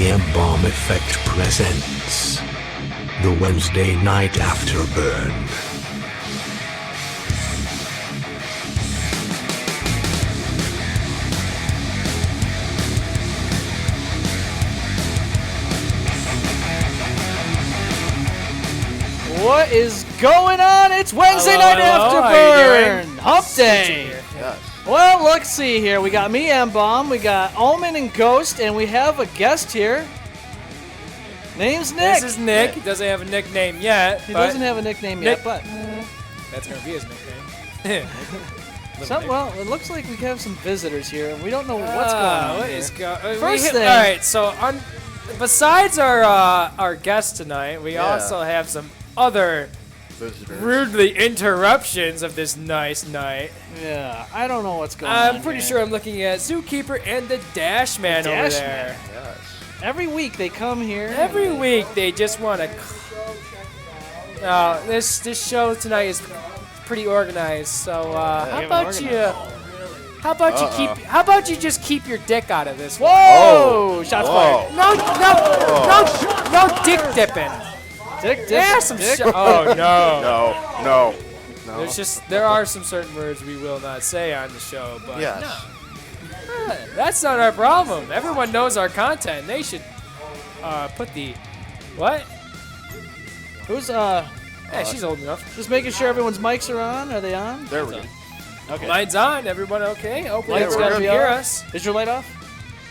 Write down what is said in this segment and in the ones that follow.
The M-Balm Effect presents the Wednesday Night Afterburn. What is going on? It's Wednesday Night Afterburn! Hump Day! Yes. Well, let's see here. We got me, M-Balm, we got Omen and Ghost, and we have a guest here. Name's Nick. This is Nick. He doesn't have a nickname yet. He doesn't have a nickname yet, but... That's going to be his nickname. Well, it looks like we have some visitors here, and we don't know what's going on What here. is First thing... All right, so besides our guest tonight, we also have some other Visitors. rudely interruptions of this nice night. Yeah, I don't know what's going on I'm pretty here. sure I'm looking at Zookeeper and the Dash Man over there. Yes. Every week they come here. Every week they just want to. This show tonight is pretty organized. So how about you just keep your dick out of this? Whoa! Shots fired. No dick dipping. Dick, There's some dick. oh no. No. There are some certain words we will not say on the show, but Yes. that's not our problem. Everyone knows our content. They should put the what? Who's, Hey, she's old enough. just making sure everyone's mics are on? Are they on? There we go. Okay. Mine's on. Everyone okay? Hopefully Lights everyone gotta can be hear off. us. Is your light off?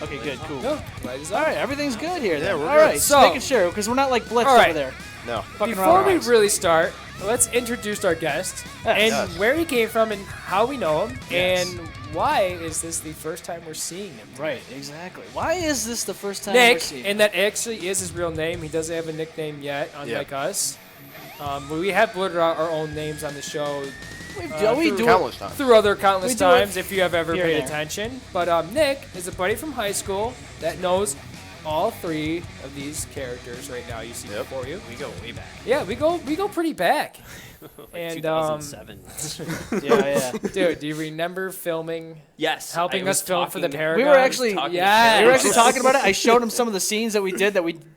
Okay, good, cool. No, light is All on. right, everything's good here. Then. we're All good. right, just So- making sure because we're not like blitzed All right. over there. No. Fucking Before around we with us. really start, let's introduce our guest and Yes. where he came from and how we know him Yes. and why is this the first time we're seeing him. Right, exactly. Why is this the first time we're Nick, seeing? and that actually is his real name. He doesn't have a nickname yet, unlike us. But we have blurted out our own names on the show we do Countless times. through other countless We do it times if you have ever here paid and there. attention. But Nick is a buddy from high school that knows all three of these characters right now you see before you. We go way back. Yeah, we go pretty back. And 2007. Yeah. dude, do you remember filming? Yes. Helping I us was film for the talking- Paragon. We were actually talking to Yeah. we were Karen. actually talking about it. I showed him some of the scenes that we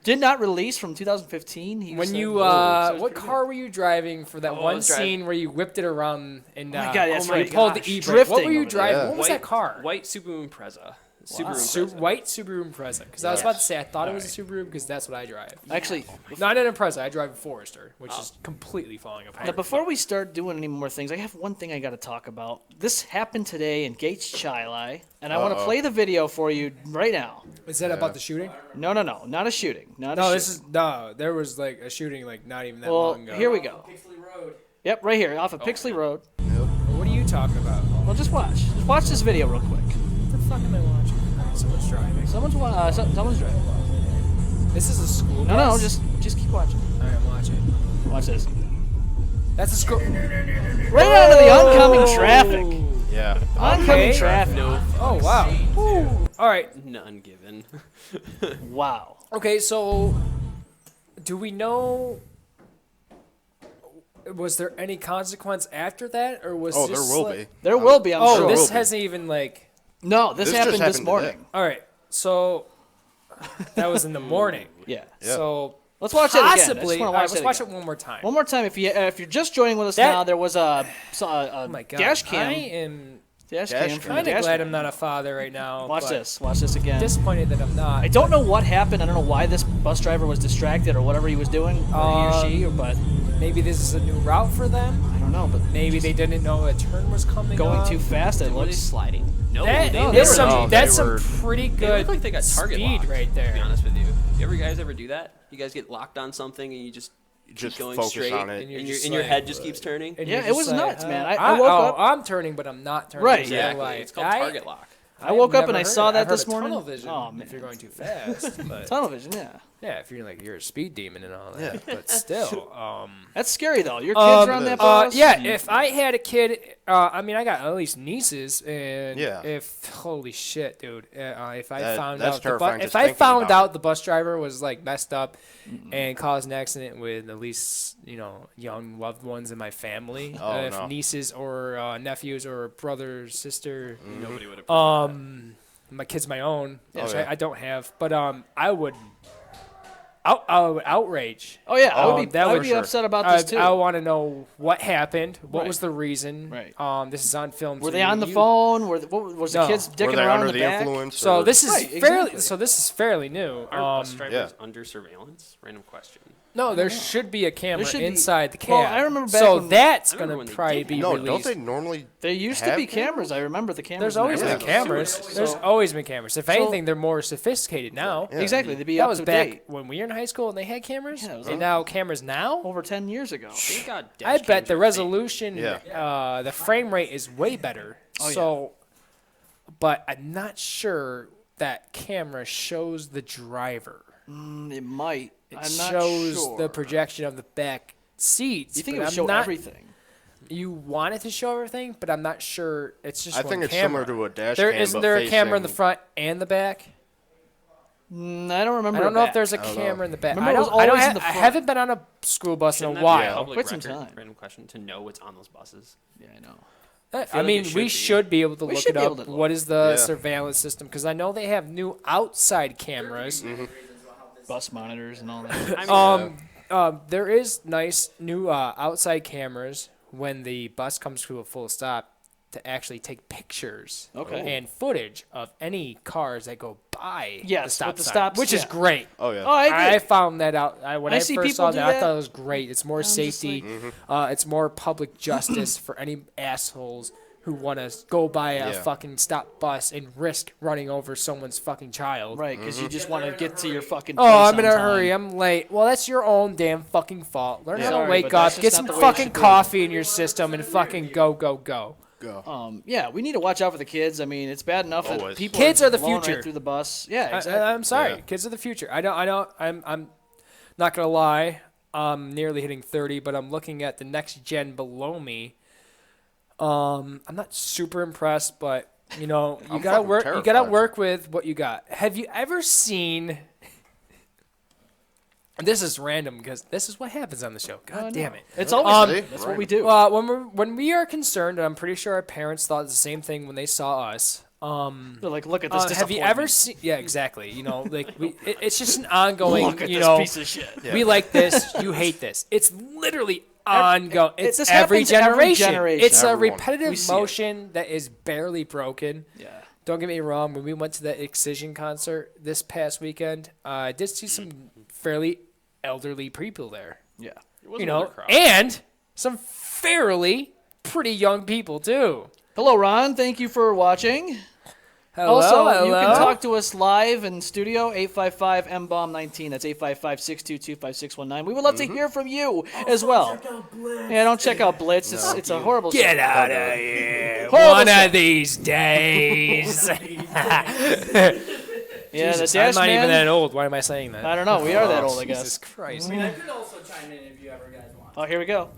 did not release from 2015. He When said, you, "Whoa, so it's what pretty car were you driving for that Oh, I one was driving- scene where you whipped it around and Oh my God, that's you right. pulled Gosh. the e-brake? Drifting What were you over there. driving? Yeah. What was that car? White Subaru Impreza. Subaru Wow. Impreza. White Subaru Impreza. Because I was about to say I thought it was a Subaru because that's what I drive. good. Actually, Not an Impreza. I drive a Forester, which is completely falling apart. now before we start doing any more things, I have one thing I got to talk about. This happened today in Gates Chili, and I want to play the video for you right now. Is that about the shooting? No, not a shooting. Not a No, shooting. there was like a shooting like not even that Well, long ago. here we go. Pixley Road. Yep, right here off of Pixley Road. What are you talking about? Well, just watch. Just watch this video real quick. What the fuck am I watching? Someone's driving. Someone's driving. This is a school No, bus? just keep watching. Alright, I'm watching. Watch this. That's a school. Right out of the oncoming traffic. Yeah. Oncoming Okay. traffic. No. Oh, wow. Alright. None given. Wow. Okay, so do we know? Was there any consequence after that, or was Oh, this there will like- be. There will be, I'm Oh, sure. this will be. hasn't even like. No, this This just happened this happened morning. today. All right, so that was in the morning. Yeah. Yeah. So Let's watch it again. I just possibly, wanna all right, watch let's it watch again. it one more time. One more time, if you're just joining with us That- now, there was a Oh my god, dash cam. I am Dash Dash cam from cam. the kind of dash glad cam. I'm not a father right now. Watch but this. Watch this again. Disappointed that I'm not. I don't know what happened. I don't know why this bus driver was distracted or whatever he was doing, or he or she, but Maybe this is a new route for them. I don't know. But Maybe they didn't know a turn was coming. going up. too fast. It Were they looks. sliding? No. That they is were some. not. That's they were- some pretty They good look like they got target speed locked, right there. To be honest with you. You ever guys ever do that? You guys get locked on something and you just Just keep going focus straight, on it. and, you're your just and your like, head just keeps turning. And Yeah, you're it just was like, nuts, man. I woke up- I'm turning, but I'm not turning. Right. So, Exactly. like, It's called target lock. I woke up and I never saw heard- that I've heard this of morning. Tunnel vision. Oh, man. If you're going too fast, but Tunnel vision, yeah. yeah, if you're like you're a speed demon and all that, but still, That's scary though. Your kids are on that bus. yeah. If I had a kid, I mean, I got at least nieces, and Yeah. if holy shit, dude, if I That- found that's out terrifying if just I thinking found about out the bus driver was like messed up and caused an accident with at least young loved ones in my family, Oh, if no. nieces or nephews or brother sister, Nobody would have. My kid's my own, which yeah. I don't have. But I would outrage. Oh yeah, I would be sure. upset about this too. I want to know what happened. What Right. was the reason? Right. This is on film. Were so they on the phone? What was the No. kids Were dicking they around under in the the back? influence? So or- this is Right, fairly. exactly. So this is fairly new. Are bus drivers yeah. under surveillance? Random question. No, there should be a camera should be- inside the cab. Well, I remember back so when- that's I remember gonna when they probably did be No, released. don't they normally? There used to have be cameras. I remember the cameras. There's in always there. been cameras. There's always been cameras. If anything, they're more sophisticated now. Yeah. Exactly. They'd be That up was to back date. when we were in high school and they had cameras. Yeah, it was and now cameras now. Over 10 years ago. They got dash I bet cams the in resolution, Yeah. the frame rate is way better. Oh, So, but I'm not sure that camera shows the driver. It might. It I'm not shows sure. the projection of the back seats. You think but it would I'm show not- everything? You want it to show everything, but I'm not sure. It's just I one think it's camera. similar to a dash There cam. isn't but there a camera in the facing- front and the back? I don't remember. I don't know back. if there's a don't camera know. in the back. Remember I it was don't. I, don't always in ha- the I front. haven't been on a school bus in Shouldn't a that be while. public Quite some record? time. Random question to know what's on those buses. Yeah, I know. I feel like mean, it we should be. should be able to We look should it be able up. to look. What is the Yeah. surveillance system? Because I know they have new outside cameras. Bus monitors and all that. There is nice new outside cameras when the bus comes to a full stop to actually take pictures Okay. and footage of any cars that go by the Yes, stop with the sign, stops, which is yeah. great. Oh yeah. Oh, I agree. I found that out when I I see first people saw do that. I that. thought it was great. It's more just safety. like- It's more public justice for any assholes who want to go by a Yeah. fucking stop bus and risk running over someone's fucking child. Right, because you just want to get to your fucking. Oh, place I'm on in a time. hurry. I'm late. Well, that's your own damn fucking fault. Learn how to Sorry, wake but that's up, just get not some the way it fucking should be. coffee in your system, and fucking go. Go. Yeah, we need to watch out for the kids. I mean, it's bad enough that Always. people Kids are the blown future. right through the bus. Yeah, exactly. I'm sorry. Yeah. Kids are the future. I don't. I'm not gonna lie. I'm nearly hitting 30, but I'm looking at the next gen below me. I'm not super impressed, but you know, you I'm gotta fucking work. You gotta terrified. work with what you got. Have you ever seen? This is random because this is what happens on the show. God damn it! It's always See? that's Right. what we do. When we are concerned, and I'm pretty sure our parents thought the same thing when they saw us. They're like, look at this. Have you ever seen? Yeah, exactly. You know, like it's just an ongoing. Look at you this know, piece of shit. we like this. You hate this. It's literally ongoing. It's this every happens every generation. generation. It's a Everyone. We repetitive see it. motion that is barely broken. Yeah. Don't get me wrong. When we went to the Excision concert this past weekend, I did see some fairly elderly people there. Yeah. It wasn't You know, another crowd. and some fairly pretty young people too. Hello, Ron. Thank you for watching. Hello, Also, you can hello. talk to us live in studio, 855 M-Balm 19. That's 855-622-5619. We would love to hear from you as well. Yeah, don't check out Blitz. It's a horrible Get show. out of here. Horrible One show. of these days. Yeah, Jesus, the Dash I'm not Man. even that old. Why am I saying that? I don't know. We are that old, I Jesus guess. Christ. I could also chime in if you ever guys want. Oh, here we go.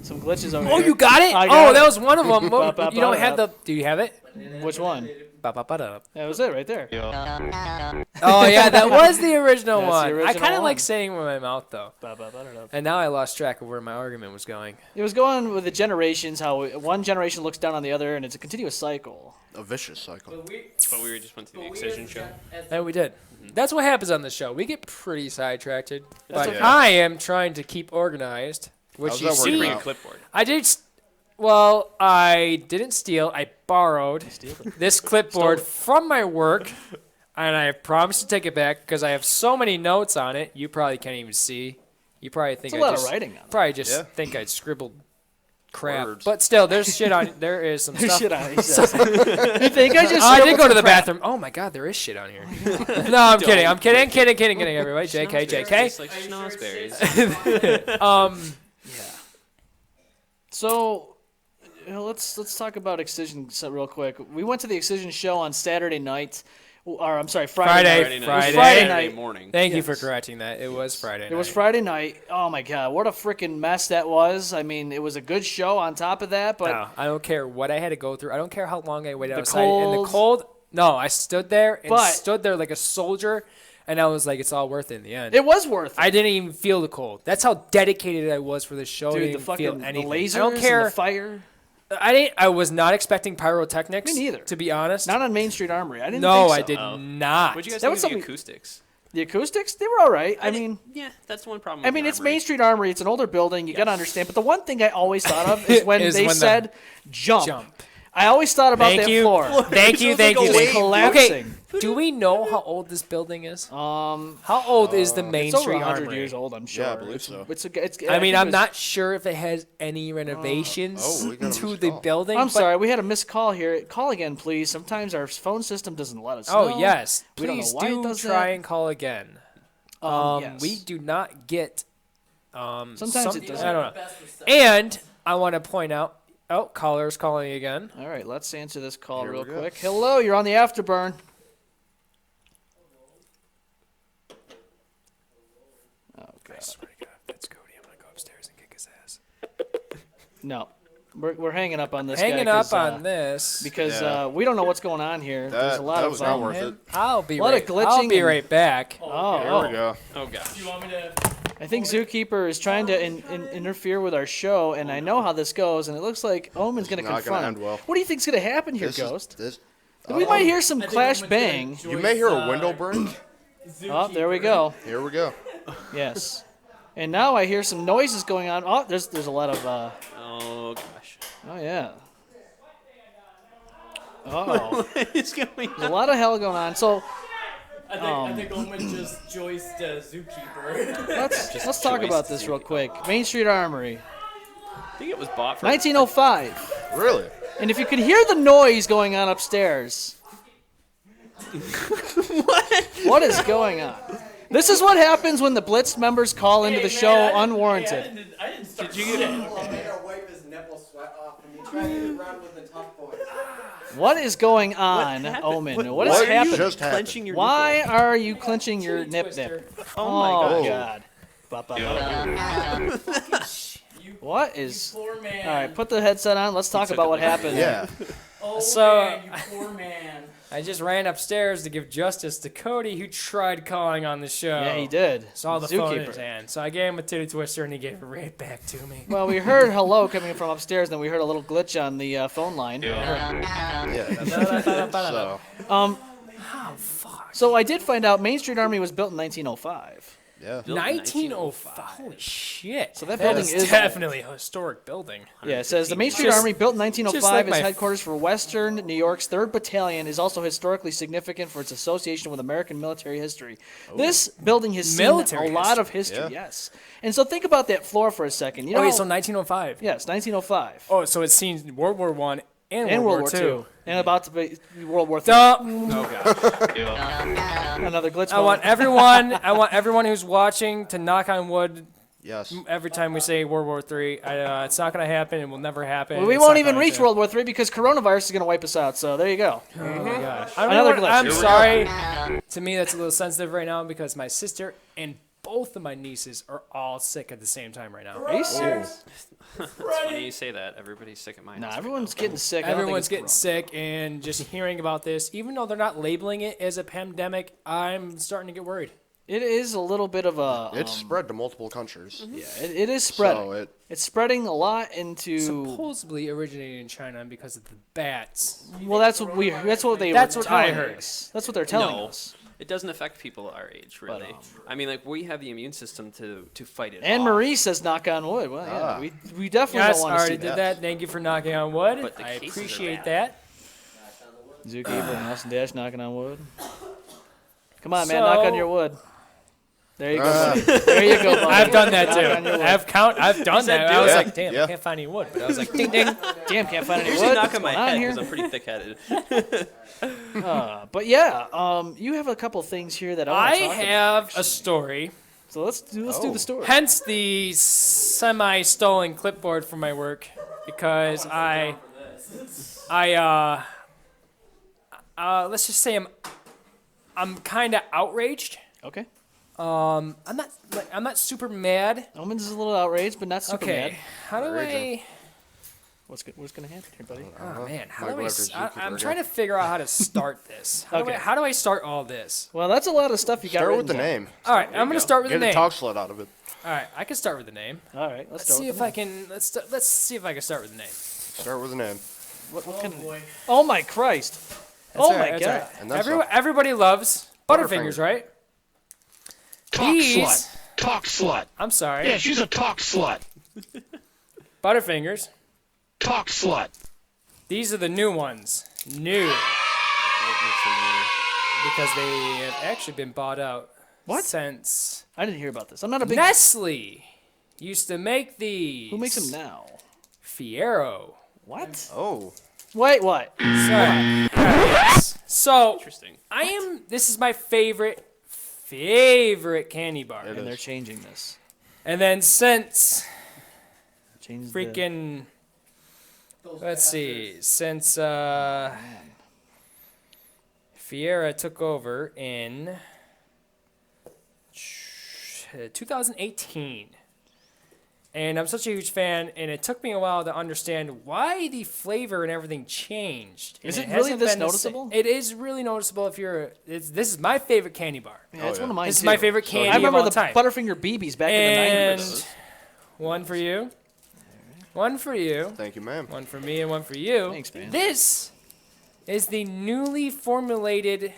Some glitches over Oh, here. you got it? I got Oh, it. that was one of them. Ba, ba, You don't ba, have ba. the... Do you have it? Which one? Ba-ba-ba-da. That was it right there. Oh, yeah, that was the original That's the one. I original kind of like one. saying with my mouth, though. Ba, ba, ba, da, da. And now I lost track of where my argument was going. It was going with the generations, how one generation looks down on the other, and it's a continuous cycle. A vicious cycle. But we just went to the Excision show. And we did. That's what happens on the show. We get pretty sidetracked. But okay. I am trying to keep organized, which How's you that working see. Bring a out? clipboard. I did. Well, I didn't steal. I borrowed this clipboard from my work, and I promised to take it back because I have so many notes on it. You probably can't even see. You probably think It's a I lot of just writing on it. probably just Yeah. think I scribbled crap. Words. But still, there's shit on. There is some stuff. Shit on it, he says. You think I just? I did scribbled go to some the crap? bathroom. Oh my God, there is shit on here. No, I'm kidding. I'm kidding. Kidding. Everybody, JK, Tastes JK. like schnozberries. So, let's talk about Excision real quick. We went to the Excision show on Saturday night, or I'm sorry, Friday. Friday. night. Friday. It was Friday Saturday night. morning. Thank you for Yes. correcting that. It was Friday. It was night. Friday night. Oh my God, what a freaking mess that was. I mean, it was a good show on top of that, but No, I don't care what I had to go through. I don't care how long I waited The outside. And cold. the cold, no, I stood there and But- stood there like a soldier, and I was like, it's all worth it in the end. it was worth it. I didn't even feel the cold. That's how dedicated I was for this show. I Dude, didn't the even feel fucking the anything. lasers I don't care. and the fire. I was not expecting pyrotechnics. Me neither. To be honest. Not on Main Street Armory. I didn't No, think so. I did not. What'd you guys That think was of the something- acoustics? The acoustics, they were all right. I mean, yeah, that's one problem. I with mean, the it's Armory. Main Street Armory. It's an older building. You got to understand. But the one thing I always thought of is when they said jump. I always thought about Thank that you. floor. Thank you. Thank you. Just Thank you. collapsing. Okay. Do we know how old this building is? How old is the Main It's over Street 100 Armory? years old, I'm sure. Yeah, I believe so. I mean, think I'm it was- not sure if it has any renovations Oh, we got a to missed the call. building. I'm but- sorry, we had a missed call here. Call again, please. Sometimes our phone system doesn't let us know. Oh yes, We don't know please why it do does try that. and call again. Yes. We do not get. Sometimes it doesn't. I don't know. And I want to point out. Oh, caller's calling again. All right, let's answer this call Here real we go. quick. Hello, you're on the Afterburn. Oh, God. Swear to God, if that's Cody, I'm gonna go upstairs and kick his ass. No, we're hanging up on this Hanging guy up 'cause, on this. because Yeah. we don't know what's going on here. There's a lot that of was not worth it. I'll be lot of right. glitching I'll be and- right back. Oh, There oh. we go. Oh gosh. Do you want me to? I think Zookeeper is trying to interfere with our show, and I know how this goes, and it looks like Omen's going to It's not confront gonna him. end well. What do you think's going to happen here, This is- Ghost? this- We might hear some I think clash Omen's gonna bang. You may hear a Joyce, window break. Oh, there we go. Here we go. Yes. And now I hear some noises going on. Oh, there's a lot of Oh gosh. oh yeah. Uh-oh. It's going There's a lot of hell going on. So I think Omen just joiced Zookeeper. let's talk about this real quick. Main Street Armory, I think it was bought for 1905. Really? And if you could hear the noise going on upstairs. What is going on? This is what happens when the Blitz members call into the show unwarranted. I didn't start Did you get Wipe his nipple sweat off and he tried to run with the tough boys. What is going on, happened? Omen? What what is are you happening? just clenching your Why are you clenching your nip? Oh my Oh, gosh. God. What is... Poor man. All right, put the headset on. Let's talk about what happened. Yeah. Oh So- man, you poor man. I just ran upstairs to give justice to Cody, who tried calling on the show. Yeah, he did. Saw the phone in his Zookeeper. hand, so I gave him a titty twister, and he gave it right back to me. Well, we heard hello coming from upstairs, then we heard a little glitch on the phone line. So, So I did find out Main Street Army was built in 1905. yeah. 1905. Holy shit! So that building is is old. definitely a historic building. Yeah, it says the Main Street Just- Army, built in just 1905, like is my- headquarters for Western New York's 3rd Battalion, is also historically significant for its association with American military history. This building has seen Military a lot of history, Yeah. yes. And so think about that floor for a second. You know, Okay, so 1905. yes, 1905. Oh, so it's seen World War One and, and World War II. II. And about to be World War III. Duh. Another glitch I want everyone who's watching to knock on wood Yes. every time we say World War III. It's not going to happen. It will never happen. We It's won't not even going reach to. World War III because coronavirus is going to wipe us out. So there you go. Oh my gosh. Another glitch. I'm Here we sorry. To me, that's a little sensitive right now because my sister and both of my nieces are all sick at the same time right now. Are you serious? It's funny you say that. Everybody's sick at my Nah, house. everyone's getting sick. I don't think Everyone's it's getting corona. sick, and just hearing about this, even though they're not labeling it as a pandemic, I'm starting to get worried. It is a little bit of a. It's spread to multiple countries. Yeah, it is spreading. So It's spreading a lot into. Supposedly originated in China because of the bats. Well, that's what we. That's what they. That's were what I telling heard. us. That's what they're telling No. us. It doesn't affect people our age, really. I mean, like, we have the immune system to fight it Anne off. Marie says, "Knock on wood." Well, yeah, Ah. we definitely Yes, don't I want to see already did that. Thank you for knocking on wood. But the I cases are appreciate bad. that. Zookeeper and Nelson Dash knocking on wood. Come on, man, knock on So- your wood. There you go. Buddy. There you go. Buddy. I've done that Knock on your too. wood. I've done that. I was Yeah, like, damn, yeah. I can't find any wood. But I was like, ding ding. Damn, can't find any Usually wood. knock What's on my going on head here? because I'm pretty thick-headed. But yeah, you have a couple things here that I want I to talk about. have a story. So let's do the story. Hence the semi-stolen clipboard from my work because let's just say I'm kind of outraged. Okay. I'm not super mad. Omens is a little outraged, but not super Okay, mad. how do Raging. I? What's gonna happen here, buddy? Oh man, how Might do go I? after Zookeeper I'm again. trying to figure out how to start this. Okay. How do I start all this? Well, that's a lot of stuff you got. start written with the down. name. All right, I'm gonna start with Get the the name. talk slut out of it. All right, I can start with the name. All right, let's Let's start see with if the I can. Let's see if I can start with the name. Start with an N. What kind of? boy. Oh my Christ! That's Oh all my right, God! that's all right. And that's Everybody loves Butterfingers, right? Talk These- slut. Talk slut. I'm sorry. Yeah, she's a talk slut. Butterfingers. Talk slut. These are the new ones. New. Because they have actually been bought out. What? Since I didn't hear about this. I'm not a big. Nestle used to make these. Who makes them now? Fiero. What? Oh. Wait, what? Sorry. Yes. So Interesting. this is my favorite candy bar. It And they're is. changing this. And then since Change freaking Those let's see, bastards. since Fiera took over in 2018. And I'm such a huge fan, and it took me a while to understand why the flavor and everything changed. Is And it really hasn't this been the same- noticeable? It is really noticeable if you're. This is my favorite candy bar. Yeah, it's yeah. one of mine This is too. my favorite candy I remember of all the time. Butterfinger BBs back And in the 90s. one for you, one for you, Thank you, ma'am. one for me, and one for you. Thanks, man. This is the newly formulated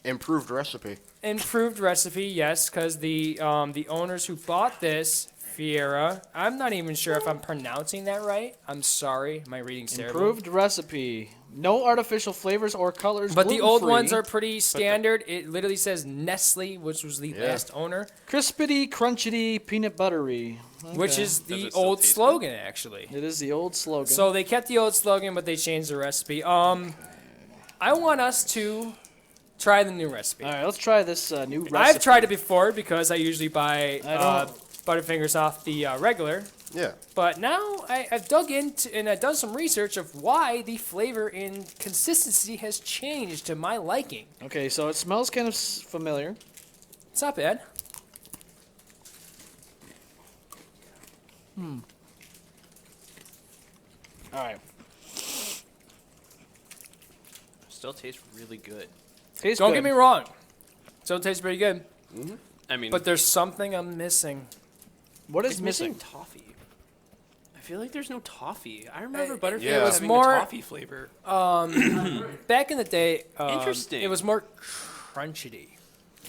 Improved recipe. improved recipe. Yes, because the owners who bought this, Fiera, I'm not even sure if I'm pronouncing that right. I'm sorry, my reading's terrible. Improved recipe. No artificial flavors or colors. But the old gluten-free, ones are pretty standard. It literally says Nestle, which was the last owner, crispity, crunchity, peanut buttery. which Okay. is the it still old taste slogan actually. It is the old slogan. So they kept the old slogan, but they changed the recipe. I want us to try the new recipe. all right, let's try this new recipe. I've tried it before because I usually buy I don't- Butterfingers off the regular. Yeah. But now I've dug into and I've done some research of why the flavor and consistency has changed to my liking. Okay, so it smells kind of familiar. It's not bad. All right. Still tastes really good. Tastes Don't good. get me wrong. Still tastes pretty good. I mean, But there's something I'm missing. What is it's missing? toffee. I feel like there's no toffee. I remember It Butterfinger was having more- a toffee flavor. Back in the day, Interesting. It was more crunchy.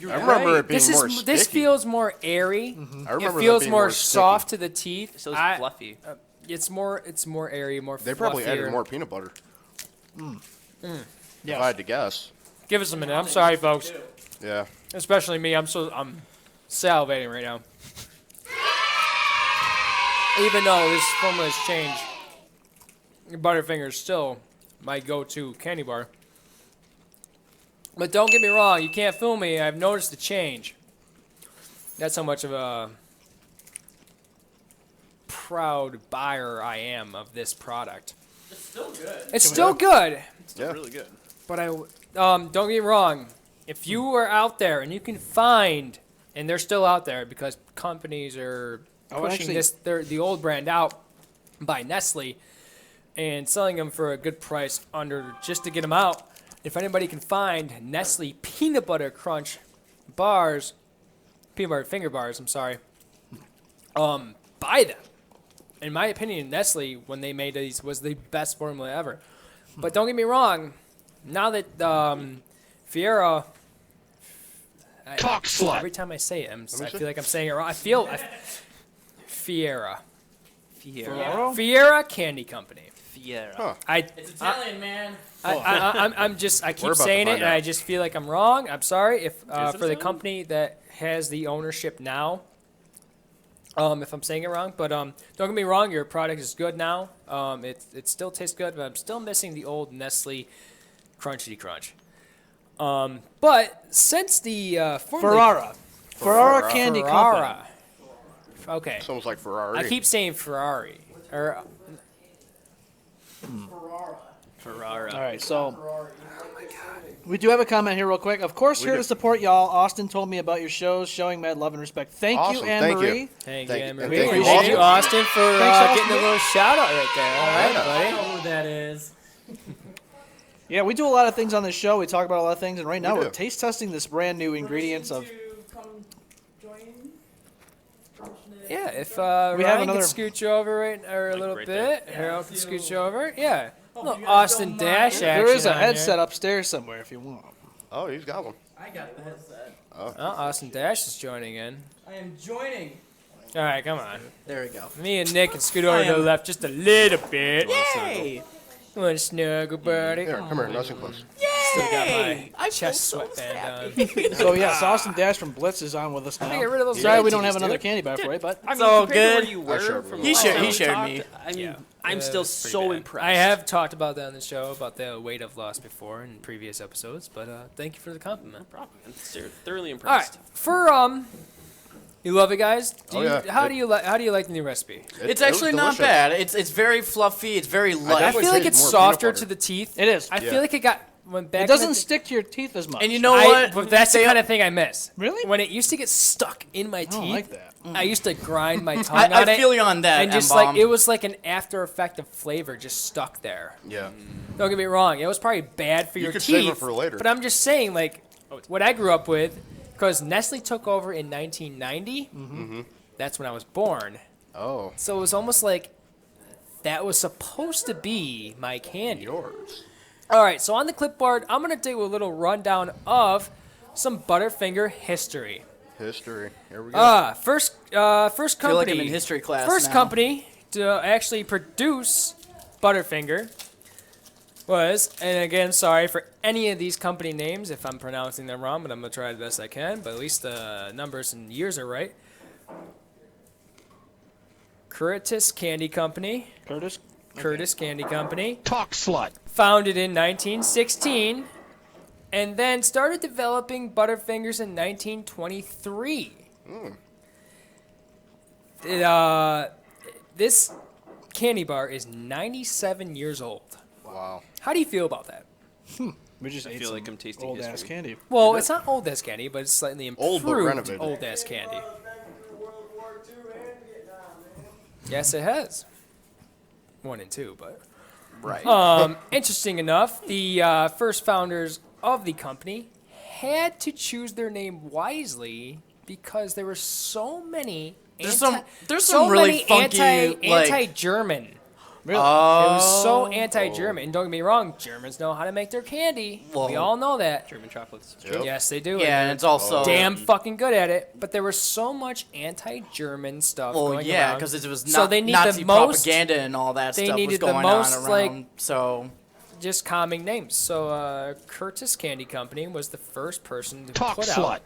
I remember it being This more is sticky. this feels more airy. I remember It that feels being more sticky. soft to the teeth. So it's I- fluffy. It's more airy, more. They probably fluffier. added more peanut butter. If Yeah. I had to guess. Give us a minute. I'm sorry, folks. Yeah. Especially me. I'm salivating right now. Even though this formula has changed, Butterfinger is still my go-to candy bar. But don't get me wrong, you can't fool me. I've noticed the change. That's how much of a proud buyer I am of this product. It's still good. It's still good, Yeah. Really good. but don't get me wrong. If you are out there and you can find, and they're still out there because companies are Oh, pushing actually- the old brand out by Nestle and selling them for a good price just to get them out. If anybody can find Nestle peanut butter crunch bars, peanut butter finger bars, I'm sorry, buy them. In my opinion, Nestle, when they made these, was the best formula ever. But don't get me wrong, now that Fiera, Talk slut. every time I say it, I see. feel like I'm saying it wrong. Fiera. Fiera. Fiera Candy Company. Fiera. Huh. It's Italian, man. I keep We're about to saying it, find and I out. just feel like I'm wrong. I'm sorry if it for the Italian? company that has the ownership now. If I'm saying it wrong, but don't get me wrong, your product is good now. It still tastes good, but I'm still missing the old Nestle Crunchy Crunch. But since the Ferrara Candy Company. Ferrara. Okay, It's almost like Ferrari. I keep saying Ferrari. Or Ferrara. All right, so we do have a comment here real quick. Of course, here do. to support y'all. Austin told me about your shows, showing mad love and respect. Thank you, Awesome, Anne thank you. Marie. thank Thank you, you. Anne And Marie. thank you, Thank you, Austin, for Austin. getting a little shout out right there. All right, Yeah. I buddy. don't know who that is. Yeah, we do a lot of things on this show. We talk about a lot of things, and right now We we're do. taste testing this brand new ingredients of. To come join. Yeah, if We Ryan have can another- scoot you over a little right bit, there. Harold can scoot you over. Yeah. Little Austin Dash action. There is a on headset here. upstairs somewhere if you want. Oh, he's got one. I got the headset. Oh, Austin Dash is joining in. I am joining. All right, come on. There we go. Me and Nick can scoot over to the left just a little bit. Hey! You want to snuggle, buddy? Here, come here, nice and close. Still got my I feel chest so sweatband on. So yes, Austin Dash from Blitz is on with us now. Get rid of those Sorry we ratings, don't have another dude. candy bar for you, but I mean, all compared to good. where you I were shared from with He last shared- time he we shared talked, me. I mean, Yeah. I'm still It's pretty so bad. impressed. I have talked about that on the show, about the weight I've lost before in previous episodes, but thank you for the compliment. Problem. I'm thoroughly All right, impressed. for you love it, guys. Oh, yeah. How do you like the new recipe? It's It was actually not delicious. bad. It's very fluffy. It's very I light. definitely feel like taste it's more peanut softer butter. to the teeth. it is. I Yeah. feel like it went back. It in doesn't the- stick to your teeth as much. And you know what? but that's the They- kind of thing I miss. Really? When it used to get stuck in my I teeth, don't like that. I used to grind my tongue I on it. feel you on that. and just M-Balm. like it was like an after effect of flavor just stuck there. Yeah. Don't get me wrong, it was probably bad for You your could teeth. save it for later. But I'm just saying, like, what I grew up with, because Nestle took over in 1990. That's when I was born. Oh, So it was almost like that was supposed to be my candy. yours. All right, so on the clipboard, I'm gonna do a little rundown of some Butterfinger history. History. Here we go. First feel company. like I'm in history class First now. company to actually produce Butterfinger was, and again, sorry for any of these company names if I'm pronouncing them wrong, but I'm gonna try the best I can. But at least the numbers and years are right. Curtis Candy Company. Curtis. Curtis Candy Company. Talk slut. Founded in 1916, and then started developing Butterfingers in 1923. This candy bar is 97 years old. Wow. How do you feel about that? We just ate feel some like I'm tasting old ass history. candy. Well, it's not old ass candy, but it's slightly Old but improved renovated. old ass candy. Yes, it has. 1 and 2, but Right. interesting enough, the first founders of the company had to choose their name wisely because there were so many. There's some really many funky, like- anti-German. Really? It was so anti-German. And don't get me wrong, Germans know how to make their candy. We Well- all know that. German chocolates. Yep. Yes, they do. Yeah, and they're it's also damn fucking good at it. But there was so much anti-German stuff Well, going yeah, around. because it was So they need Nazi the most- propaganda and all that they stuff was needed the going most, on like- around. So just calming names. So Curtis Candy Company was the first person to Talk put slut. out.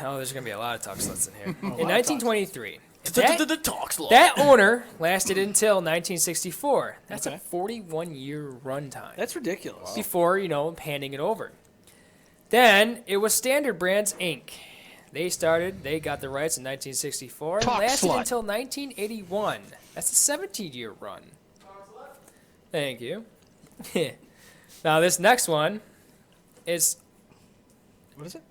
Oh, there's gonna be a lot of talk sluts in here. In 1923, talks that owner lasted until 1964. That's Okay. a 41-year runtime. That's ridiculous. Before handing it over. Then it was Standard Brands Inc. They got the rights in 1964 and Talk lasted slut. until 1981. That's a 17-year run. Thank you. Now this next one is What is it?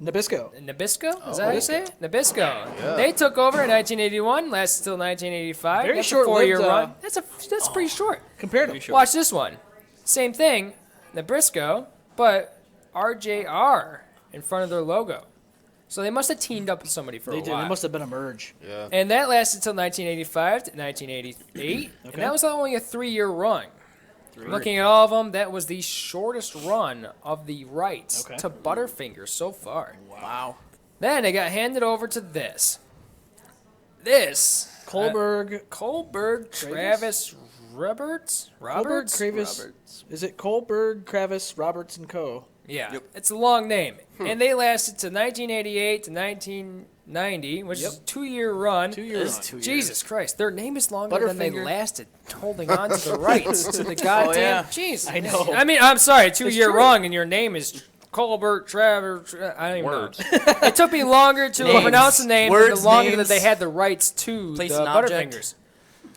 Nabisco. Nabisco? Is that how you say it? Nabisco. Yeah. They took over in 1981, lasted till 1985. Very That's short-lived, a 4-year run. That's pretty short. Compared to Watch this one. Same thing, Nabisco, but RJR in front of their logo. So they must have teamed up with somebody for they a did. while. It must have been a merge. Yeah. And that lasted till 1985 to 1988, and that was only a 3-year run. Looking at all of them, that was the shortest run of the rights Okay. to Butterfinger so far. Wow. Then they got handed over to this. This Kohlberg. Kohlberg Travis Roberts. Kohlberg, Kravis. Is it Kohlberg, Kravis, Roberts and Co. Yeah, it's a long name, and they lasted to 1988 to 1990, which is a 2-year run. 2-year run. Jesus Christ, their name is longer than they Butterfinger. lasted holding on to the rights to the goddamn. yeah. Jeez, I know. I mean, I'm sorry, 2-year true. run, and your name is Colbert Travers. I don't even Words. know. It took me longer to Names. pronounce the name, Words, than the longer names. that they had the rights to Place the and object. Butterfingers.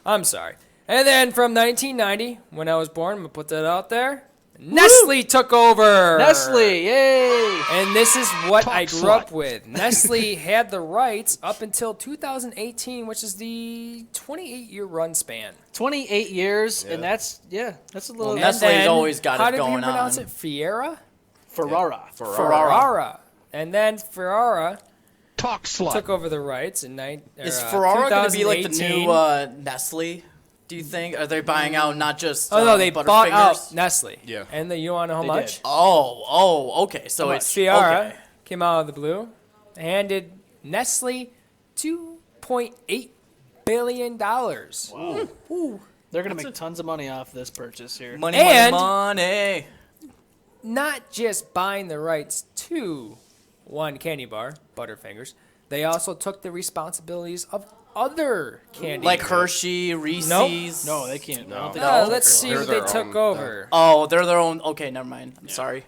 I'm sorry. And then from 1990, when I was born, I'm gonna put that out there. Nestle took over. Nestle, yay! And this is what Talk I grew slut. up with. Nestle had the rights up until 2018, which is the 28-year run span. 28 years, Yeah. and that's a little Well, Nestle's then, always got it how did going you pronounce on. it? Fiera? Ferrara. Ferrara. And then Ferrara Cock slut. took over the rights in Is Ferrara going to be like the 2018. new Nestle? Do you think? Are they buying out not just? Oh no, they bought out Butterfingers? Nestle. Yeah. And you want to know how They much? did. Oh, okay. So it's Fiara okay. came out of the blue, handed Nestle $2.8 billion. They're gonna make tons of money off this purchase here. Money, And- money. Not just buying the rights to one candy bar, Butterfingers, they also took the responsibilities of other candy. Like Hershey, Reese's. No, they can't. I don't think Let's see They're what they their took own over. Oh, they're their own. Okay, never mind. I'm sorry.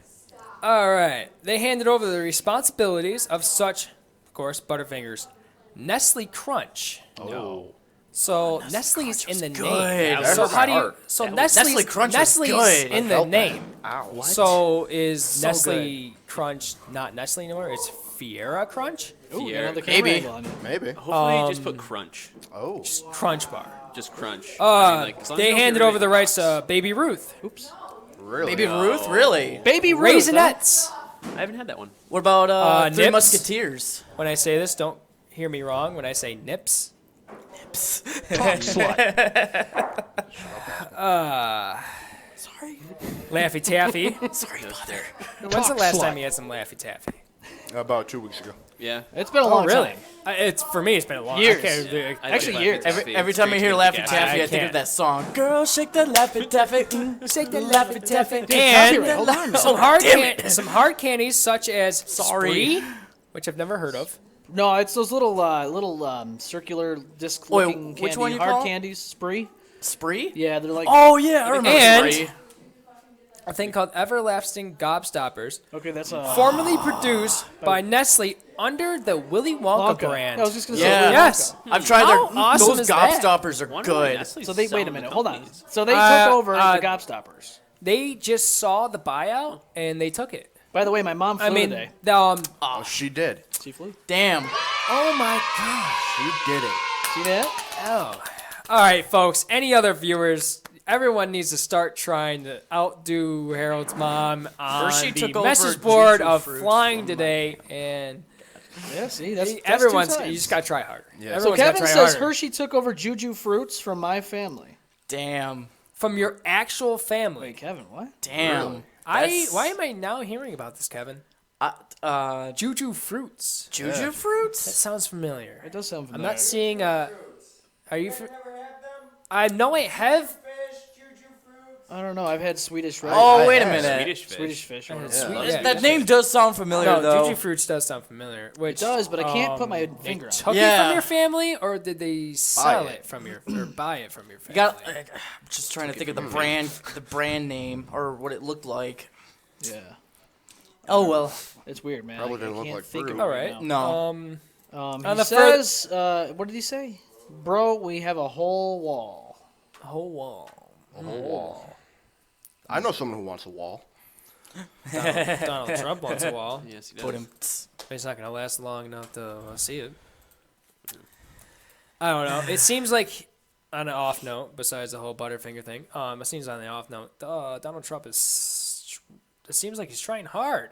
All right. They handed over the responsibilities of such, of course, Butterfingers, Nestle Crunch. Oh. So Nestle's in the good. name. That So hurt how my do you? heart. So Nestle Crunch was Nestle's good. in I the felt name. Ow. So is So Nestle Crunch not Nestle anymore? It's Fiera Crunch, Ooh, Fiera. another camera Maybe. angle on you. Maybe. Hopefully, just put crunch. Oh. Crunch Bar. Just crunch. Uh, I mean, as long as they you don't handed get rid over of the it. rights to Baby Ruth, Oops. Really? Baby Ruth, really? Baby Ruth. huh? Raisinets. I haven't had that one. What about Three Nips? Musketeers? When I say this, don't hear me wrong. When I say nips, Cock slut. Sorry, Laffy Taffy. sorry, mother. When's the Cock last slut. time you had some Laffy Taffy? About 2 weeks ago. Yeah. It's been a long really? time. It's for me. It's been a long. Years. I can't, I Actually, did years. Laffy Taffy. Every It's time I great hear to Laffy get Taffy, I I think can't. of that song. Girl, shake the Laffy Taffy. shake the Laffy Taffy. copyright, And hold on. some hard candies such as Sorry. Spree, which I've never heard of. No, it's those little circular disc-looking Wait, candy, which one you hard call? candies. Spree. Spree? Yeah, they're like. Oh yeah, I remember And- Spree. A thing called Everlasting Gobstoppers, Okay, that's formerly produced by Nestle under the Willy Wonka brand. I was just gonna say. Yeah. Willy Yes. I've tried How their. awesome Those is that? gobstoppers are Wonder why good. Nestle's So they wait selling a minute. the Hold on. companies. So they Uh, took over uh, the Gobstoppers. They just saw the buyout and they took it. By the way, my mom flew I mean, today. Oh, she did. She flew. Damn, oh my gosh. She did it. See that? Oh. All right, folks. Any other viewers? Everyone needs to start trying to outdo Harold's mom on Hershey the took over message board Juju of Fruits flying from today, and Yeah. See, that's everyone's. two You times. just gotta try harder. Yeah. So Everyone's gotta Kevin try says harder. Hershey took over Juju Fruits from my family. damn, From your actual family. Wait, Kevin, what? damn. Why am I now hearing about this, Kevin? Juju Fruits. Juju That Fruits? sounds familiar. It does sound I'm familiar. not seeing a. Are you? Never had them? I know I have. Fish, Juju fruits. I don't know. I've had Swedish rice. Oh, wait a have minute. Swedish fish. Swedish fish. or- Sweet- Yeah. yeah, That name does sound familiar, No, though. Juju Fruits does sound familiar. Which It does, but I can't put my they finger on it. took it Yeah. from your family, or did they sell it. it from your or buy it from your You family? got. I'm just trying to think of the brand name or what it looked like. Yeah. Oh well. It's weird, man. Probably I didn't look can't like think fruit. of it All right right. now. No. On He the says, what did he say? Bro, we have a whole wall. whole wall. A whole wall. I know someone who wants a wall. Donald Trump wants a wall. Yes, he does. Put him. But it's not gonna last long enough to see it. I don't know. It seems like, on an off note, besides the whole Butterfinger thing, it seems on the off note, Donald Trump is. It seems like he's trying hard.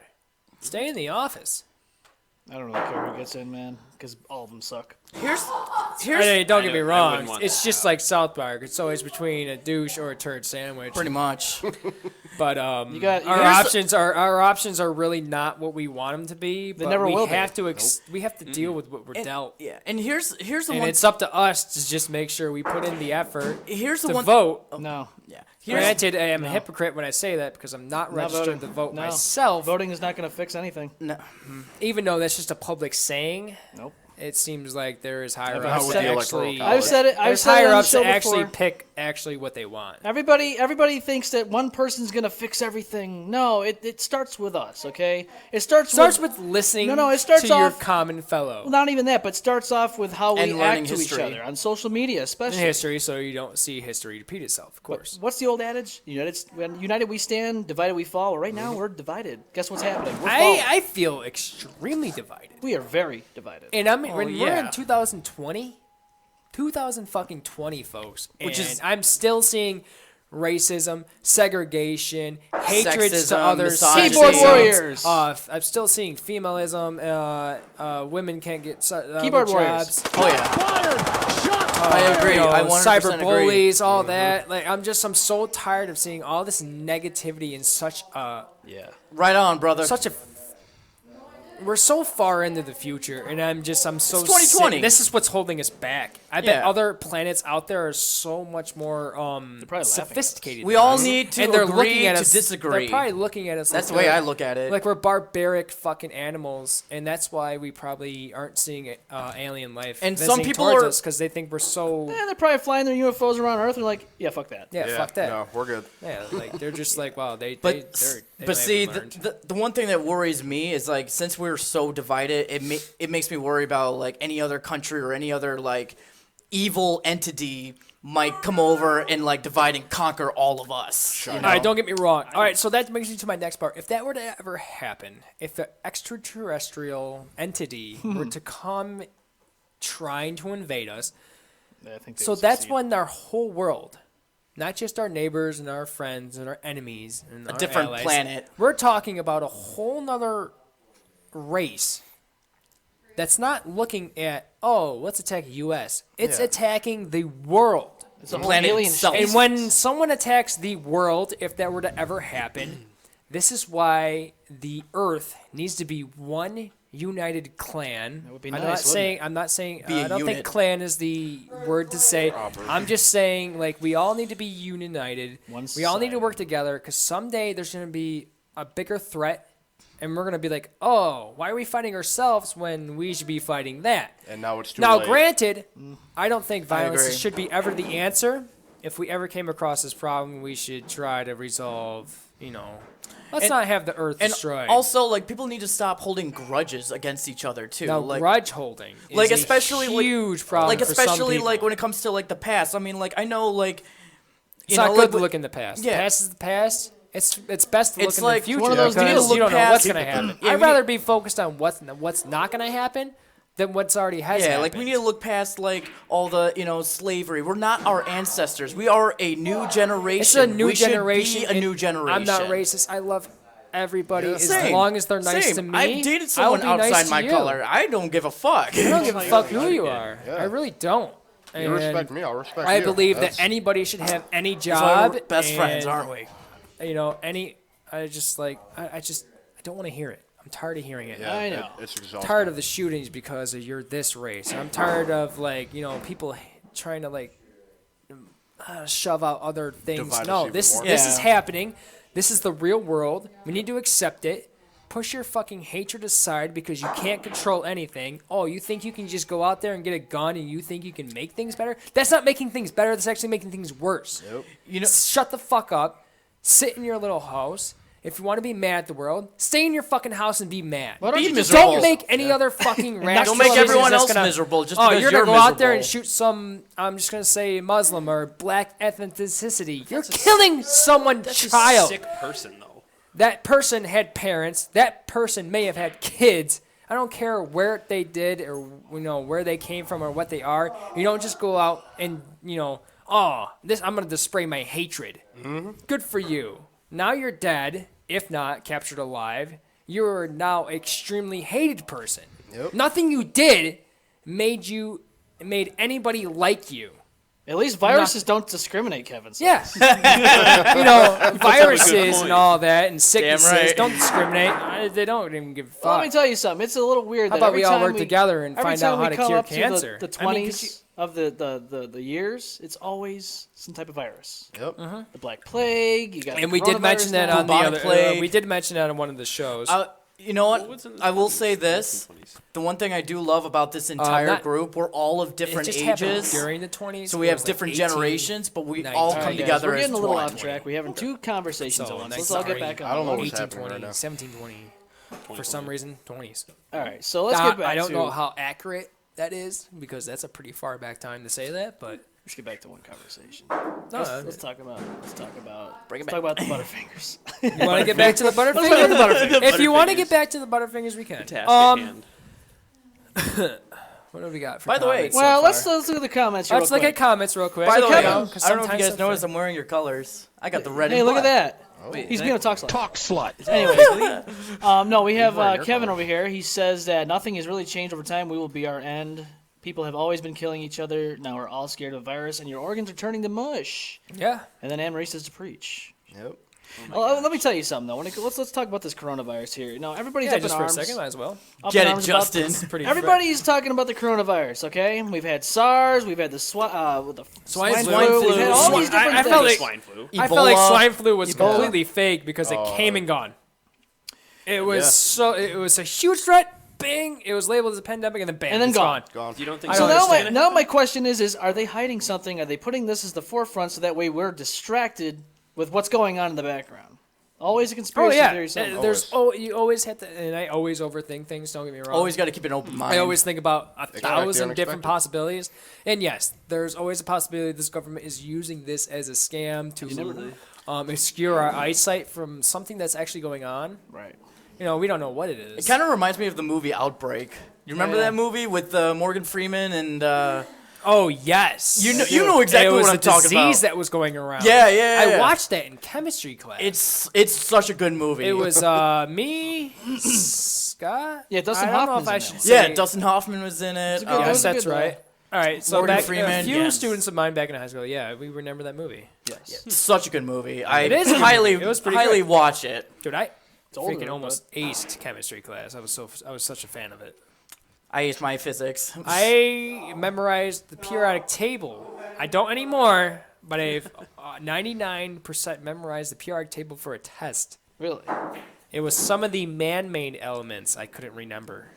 Stay in the office. I don't really care who gets in, man, because all of them suck. Here's. Hey, don't get me I wrong. wouldn't want It's that. just like South Park. It's always between a douche or a turd sandwich. Pretty much. But You got- our here's our options are really not what we want them to be. But never we will be. have to we have to deal with what we're dealt. Yeah. And here's the And one. it's up to us to just make sure we put in the effort Here's the to one. vote. No. Yeah. Here's, Granted, I am a hypocrite when I say that because I'm not registered to voting. vote No. myself. Voting is not going to fix anything. no. Even though that's just a public saying, Nope. it seems like there is higher I've ups said- that the Electoral actually. College. I've said it. I've There's said it higher on the ups show that actually before. pick actually what they want. Everybody thinks that one person's going to fix everything. No, it starts with us, okay? It starts with listening No, it starts to your off- common fellow. Well, not even that, but starts off with how we And learning act to history. each other on social media, in especially. history, so you don't see history repeat itself, of course. What's the old adage? United we stand, divided we fall. Well, right now we're divided. Guess what's happening? We're falling. I feel extremely divided. We are very divided. And when we're yeah. in 2020, 2020, folks, Which and is- I'm still seeing racism, segregation, hatred to Sexism, others, misogyny. Keyboard warriors. I'm still seeing femalism. Women can't get Keyboard jobs. Oh yeah. I agree. I 100% Cyber agree. bullies, all that. Like I'm so tired of seeing all this negativity in such a Right on, brother. we're so far into the future, and I'm so It's 2020. sick. This is what's holding us back. I bet other planets out there are so much more sophisticated. We all need to and they're agree looking at to us, disagree. They're probably looking at us. That's the like way I look at it. Like we're barbaric fucking animals, and that's why we probably aren't seeing alien life. And some visiting people towards are- us because they think we're so. Yeah, they're probably flying their UFOs around Earth and they're like, yeah, fuck that. Yeah, fuck that. No, we're good. Yeah, like they're just like, wow, they But see, haven't learned. the one thing that worries me is like since we're so divided, it makes me worry about like any other country or any other like evil entity might come over and like divide and conquer all of us. You know? All right, don't get me wrong. All right, so that brings me to my next part. If that were to ever happen, if the extraterrestrial entity were to come trying to invade us, I think they so would that's succeed. when our whole world, not just our neighbors and our friends and our enemies and our different allies, planet. we're talking about a whole nother race that's not looking at, oh, let's attack U.S. It's attacking the world. It's a whole planet alien itself. species. And when someone attacks the world, if that were to ever happen, this is why the Earth needs to be one united clan. That would be I'm nice, not saying. Be a I don't unit. think clan is the word to say. I'm just saying like we all need to be united. One We all need to society. work together because someday there's going to be a bigger threat. And we're going to be like, oh, why are we fighting ourselves when we should be fighting that? And now it's too Now, late. granted, I don't think violence agree. should be ever the answer. If we ever came across this problem, we should try to resolve, let's not have the earth And destroyed. also, like people need to stop holding grudges against each other too. now, like, grudge holding is like a especially like- huge problem like for some especially people. like when it comes to like the past. I mean, like I know like it's you not know, good like, to look in the past. yeah. The past is the past. It's best to look It's in like the future one of those because deals, you don't look know what's past- going to happen. Yeah, I'd we rather need- be focused on what's not going to happen than what's already has Yeah, happened. like we need to look past like all the slavery. We're not our ancestors. We are a new generation. It's a new we generation. Should be a and new generation. I'm not racist. I love everybody as Same. long as they're nice Same. to me. I've dated I will someone be nice outside to my you. color. I don't give a fuck. I don't give a fuck who you are. Yeah. I really don't. You And respect me, I'll respect I you. believe That's- that anybody should have any That's why job. we're best friends, and, aren't we? I don't want to hear it. I'm tired of hearing it. Yeah, I know. It's exhausting. Tired of the shootings because of you're this race. I'm tired of people trying to shove out other things. Divide us No, even this more. this is Yeah. happening. This is the real world. We need to accept it. Push your fucking hatred aside because you can't control anything. Oh, you think you can just go out there and get a gun and you think you can make things better? That's not making things better. That's actually making things worse. You know, Shut the fuck up. Sit in your little house. If you want to be mad at the world, stay in your fucking house and be mad. Why don't Be you just miserable. Don't make any other fucking rational don't make everyone decisions else that's gonna- miserable just oh, because you're gonna you're go out there and miserable. shoot some. I'm just gonna say Muslim or black ethnicity. You're killing someone's child. Sick person though. That person had parents. That person may have had kids. I don't care where they did or where they came from or what they are. You don't just go out and I'm gonna display my hatred. Good for you. Now you're dead, if not captured alive. You're now extremely hated person. Yep. Nothing you did made anybody like you. At least viruses don't discriminate, Kevin says. Yeah. Viruses and all that and sicknesses right. don't discriminate. They don't even give a fuck. Well, let me tell you something. It's a little weird. How that about every we all time work together and every find time out we how to come cure up to cancer? The I mean, 20s of the years, it's always some type of virus. Yep. The Black Plague. You got. And the we did mention coronavirus that now. on the Bubonic other. plague. We did mention that on one of the shows. You know What what? was in the I will 20s? say this: 1920s. the one thing I do love about this entire not- group, we're all of it different just happened ages, during the 20s. so we It have was like different 18, generations, but we 19. all All come right, guys, together we're as getting a little one. off track. We're having two conversations So, at once. next Let's all get story. back on. I don't know board. what's 1820, happening right now. 1720. For some reason, 20s. All right, so let's get back. I don't to, know how accurate that is because that's a pretty far back time to say that, but Let's get back to one conversation. no, Let's talk about. Bring it Let's talk about the Butterfingers. you want to get back to the Let's talk about the Butterfingers? Butterfingers. If you want to get back to the Butterfingers, we can. Task at hand. What do we got? For By the way, comments so Well, far? let's look at the comments. Let's real look quick. at comments real quick. By the way, Kevin, I don't know if you guys noticed I'm wearing your colors. I got the red. Hey, and look at black. that. He's being a talk slut. Talk slut. Anyway, no, we have wearing your Kevin colors. over here. He says that nothing has really changed over time. We will be our end. People have always been killing each other. Now we're all scared of a virus, and your organs are turning to mush. Yeah. And then Anne-Marie says to preach. Yep. Well, let me tell you something, though. Let's talk about this coronavirus here. You know, everybody's Yeah, up just in for a arms. second, might as well. Up Get in it, arms about Justin. this. Pretty Everybody's talking about the coronavirus, okay? We've had SARS, we've had the swine Swine flu, flu. we've had all Swine- these different I things. felt like Swine flu. I felt like Ebola. swine flu was Ebola. completely fake because it came and gone. It was it was a huge threat. Bing! It was labeled as a pandemic, and then bam, And then it's gone. Gone. You don't think I So don't now understand my question is are they hiding something? Are they putting this as the forefront so that way we're distracted with what's going on in the background? Always a Oh conspiracy yeah, theory. Somewhere. you always have to, and I always overthink things. Don't get me wrong. Always got to keep an open mind. I always think about a Expect the thousand different unexpected. possibilities, and yes, there's always a possibility this government is using this as a scam to obscure our eyesight from something that's actually going on. Right. You know, we don't know what it It is. kind of reminds me of the movie Outbreak. You remember Yeah. that movie with Morgan Freeman and Oh yes, you know exactly it was what a I'm talking disease about. that was going around. Yeah. I watched that in chemistry class. It's such a good movie. It was me, Scott. Yeah, Dustin I don't know Hoffman's if I in should that say. yeah. Dustin Hoffman was in it. It was Yes, a that's good, right. All right, so Morgan back Freeman, a few yes. students of mine back in high school. Yeah, we remember that movie. Yes. It's such a good movie. I It is a good highly, movie. It was pretty highly good. watch it. Dude, I older, freaking but- almost aced chemistry class. I was such a fan of it. I aced my physics. I memorized the periodic table. I don't anymore, but I've 99% memorized the periodic table for a test. Really? It was some of the man-made elements I couldn't remember.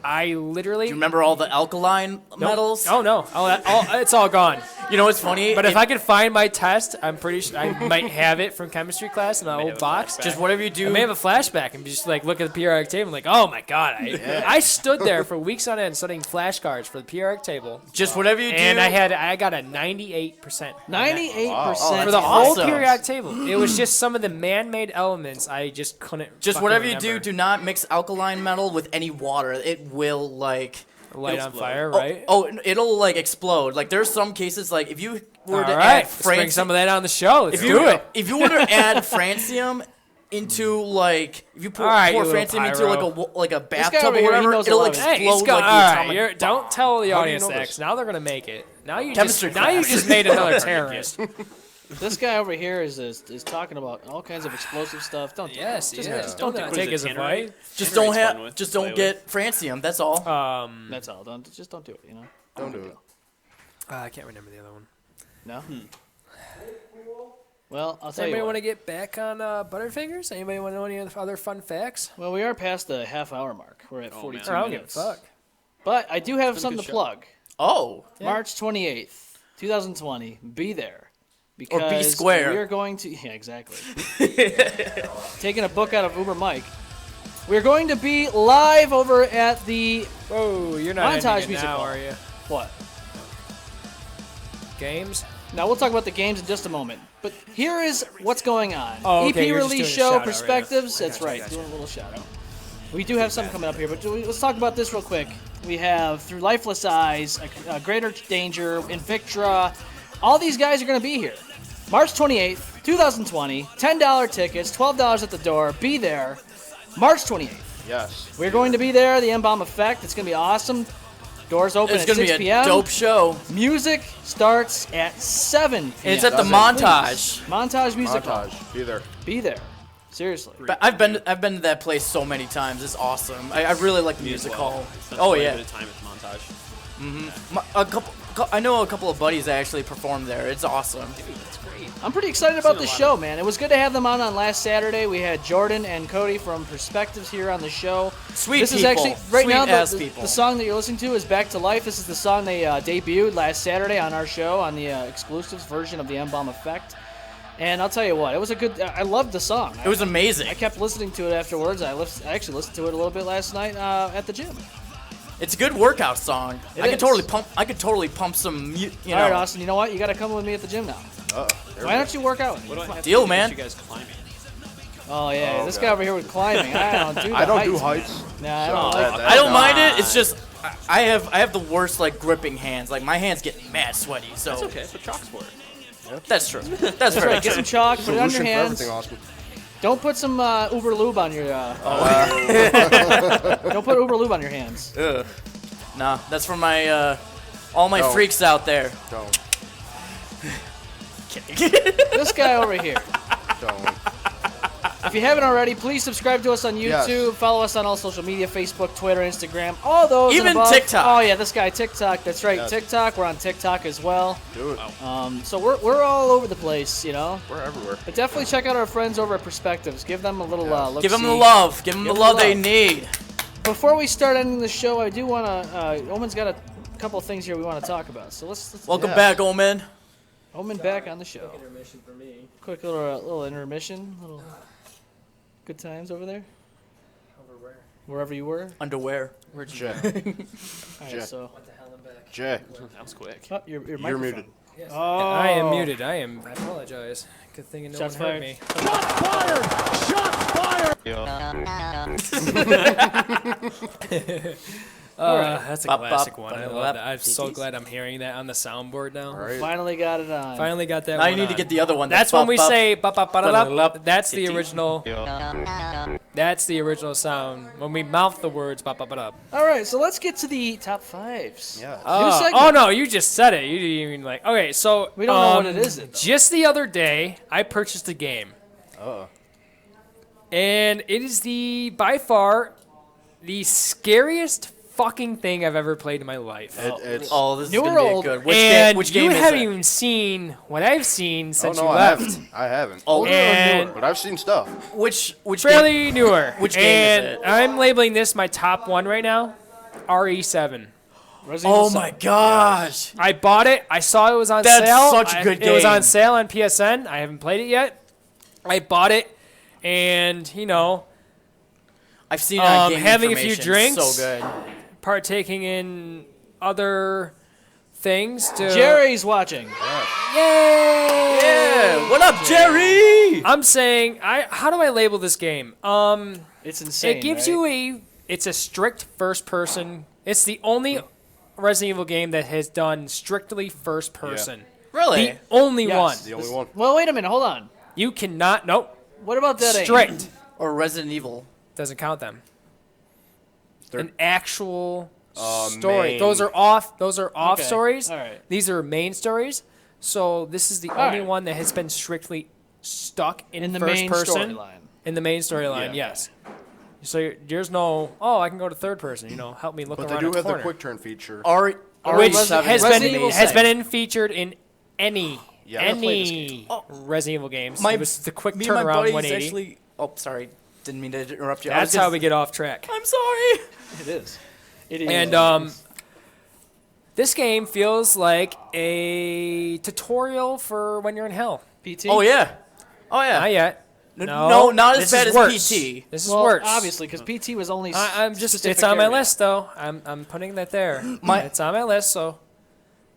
I literally. Do you remember all the alkaline metals? Oh no! It's all gone. You know what's funny? But if I could find my test, I'm pretty sure I might have it from chemistry class in my old box. just whatever you I do, may have a flashback and just like look at the periodic table and like, oh my god! I stood there for weeks on end studying flashcards for the periodic table, just whatever you do. and I got a 98%. 98%. For the whole awesome. periodic table. It was just some of the man-made elements I just couldn't. Just fucking whatever you remember. do not mix alkaline metal with any water. It will like Light on fire, oh, right? oh, it'll like explode. Like there's some cases like if you were All to right, add let's bring francium, some of that on the show. Let's if you do it. if you were to add francium into like if you pour, All right, pour you little francium into pyro. like a guy bathtub over or here, he whatever, knows a it'll lot. explode Hey, Scott, like the all right, atomic you're- don't tell the How do you audience know that, this? 'cause now they're gonna make it. Now you Chemistry class. just made another terrorist. This guy over here is talking about all kinds of explosive stuff. Don't do Yes, that. Just yes. don't Don't do take it. his advice. Just Tannerite's don't fun have with- just to don't play get francium. That's all. That's all. Just don't do it. You know. Don't do it. I can't remember the other one. No. Well, I'll Does tell you anybody what. want to get back on Butterfingers? Anybody want to know any other fun facts? Well, we are past the half-hour mark. We're at 42 I don't give a minutes. fuck. But I do have been a something good to show. plug. Oh, March 28th, 2020. Be there. Because Or be square. We are going to. Yeah, exactly. Taking a book out of Uber Mike. We're going to be live over at the. Whoa, you're not Montage ending it music now, hall. are you? What? Games? Now, we'll talk about the games in just a moment. But here is what's going on. Oh, okay, EP you're just release doing a show shout-out, perspectives. right? That's Gotcha, right. gotcha. Doing a little shout out. We do have something coming up here, but let's talk about this real quick. We have Through Lifeless Eyes, a Greater Danger, Invictra. All these guys are going to be here. March 28th, 2020. $10 tickets, $12 at the door. Be there. March 28th. Yes. We're going to be there. The M-Balm Effect. It's going to be awesome. Doors open it's at gonna 6 be a p.m. dope show. Music starts at 7 p.m. And it's at the That's it. montage. Montage Music Hall. Montage. Be there. Be there. Seriously. But I've been to that place so many times. It's awesome. I really like the music hall. Oh yeah. A bit of time at the montage. I know a couple of buddies that actually performed there. It's awesome. That's great. I'm pretty excited about this show, man. It was good to have them on last Saturday. We had Jordan and Cody from Perspectives here on the show. Sweet This is people. actually, right Sweet now, ass the people. song that you're listening to is Back to Life. This is the song they debuted last Saturday on our show on the exclusives version of the M-Balm Effect. And I'll tell you what, it was a good, I loved the song. It was amazing. I kept listening to it afterwards. I actually listened to it a little bit last night at the gym. It's a good workout song. It I could is. totally pump some. You know, All right, Austin, you know what? You got to come with me at the gym now. Why don't you work out with me? What do I have Deal, to do to man. get you guys climbing? Oh, yeah, Oh, this God. guy over here with climbing. I don't do I don't do heights. heights. Nah, I So don't like that- that. that- I don't mind it. It's just I have the worst like gripping hands. Like my hands get mad sweaty. So That's okay. It's a chalk sport. that's true. That's That's very right. Get true. some chalk. Put it on your Solution for hands. everything, Austin. Don't put some Uber lube on your. Don't put Uber lube on your hands. Nah, that's for my all my No. freaks out there. Don't. This guy over here. Don't. If you haven't already, please subscribe to us on Yes. YouTube. Follow us on all social media: Facebook, Twitter, Instagram, all those. and Even above. TikTok. Oh yeah, this guy TikTok. That's right, Yes. TikTok. We're on TikTok as well. Do it. So we're all over the place, you know. We're everywhere. But definitely check out our friends over at Perspectives. Give them a little look. Give them the love. Give them the Give 'em love the they love. need. Before we start ending the show, I do want to. Omen's got a couple of things here we want to talk about. So let's Welcome Yeah. back, Omen. Omen back on the show. Intermission for me. Quick little intermission. Little good times over there. Over where? Wherever you were. Underwear. Where'd you Jay. All right, Jay. so What the hell am back? Jay. That was quick. oh, your You're microphone. muted. Yes. Oh. I am muted. I apologize. Good thing no Shots one heard fired. me. That's a Bop, classic bop, one. I bop, love bop. that. I'm so Titties. glad I'm hearing that on the soundboard now. All right. Finally got it on. Finally got that Now one you need to on. get the other one. That's when we bop, bop. say ba ba ba da da. Ba-da-da-da. That's the Titty. original. That's the original sound when we mouth the words ba ba ba da. All right, so let's get to the top fives. Yeah. segment. Oh no, you just said it. You didn't even like. Okay, so We don't know what it is, though. Just the other day, I purchased a game, and it is by far the scariest fucking thing I've ever played in my life. It's. Oh, this is New gonna or be old? good. and Which game you is haven't it? even seen what I've seen Oh since no, you I left. haven't. I haven't. Oh, And But I've seen stuff. which game? fairly newer. Which game is and it? I'm labeling this my top one right now. RE7. Resident Oh Evil my 7. gosh. I bought it. I saw it was on That's sale. such a good It was game. on sale on PSN. I haven't played it yet. I bought it, and I've seen it on Game having a few Information. drinks. So good. partaking in other things to. Jerry's watching. Yay! Yeah. What up, Jerry? I'm saying, how do I label this game? It's insane. It gives right? it's a strict first person. It's the only Resident Evil game that has done strictly first person. Really? The only Yes. one. The only one. Well, wait a minute. Hold on. You cannot. Nope. What about that? Strict. Or Resident Evil? Doesn't count them. They're- An actual story. main. Those are off. Those are off Okay. stories. All right. These are main stories. So this is the All only right. one that has been strictly stuck in In the first main person. storyline. In the main storyline, Yeah. yes. So there's no, I can go to third person. Help me look But they around do a have the corner. quick turn feature. Which Which Resident- has Resident Evil been 7. featured in any Yeah. I played this any Resident Evil games. My- It was the quick Me and my turnaround buddies 180. actually. Oh, sorry. Didn't mean to interrupt you. I was That's how gonna- we get off track. I'm sorry. It is. It is. And this game feels like a tutorial for when you're in hell. PT. Oh yeah. Oh yeah. Not yet. No, not as This bad is as worse. PT. This is Well, worse. obviously, because PT was only. I'm just. specific It's on my area. list though. I'm putting that there. My- It's on my list. So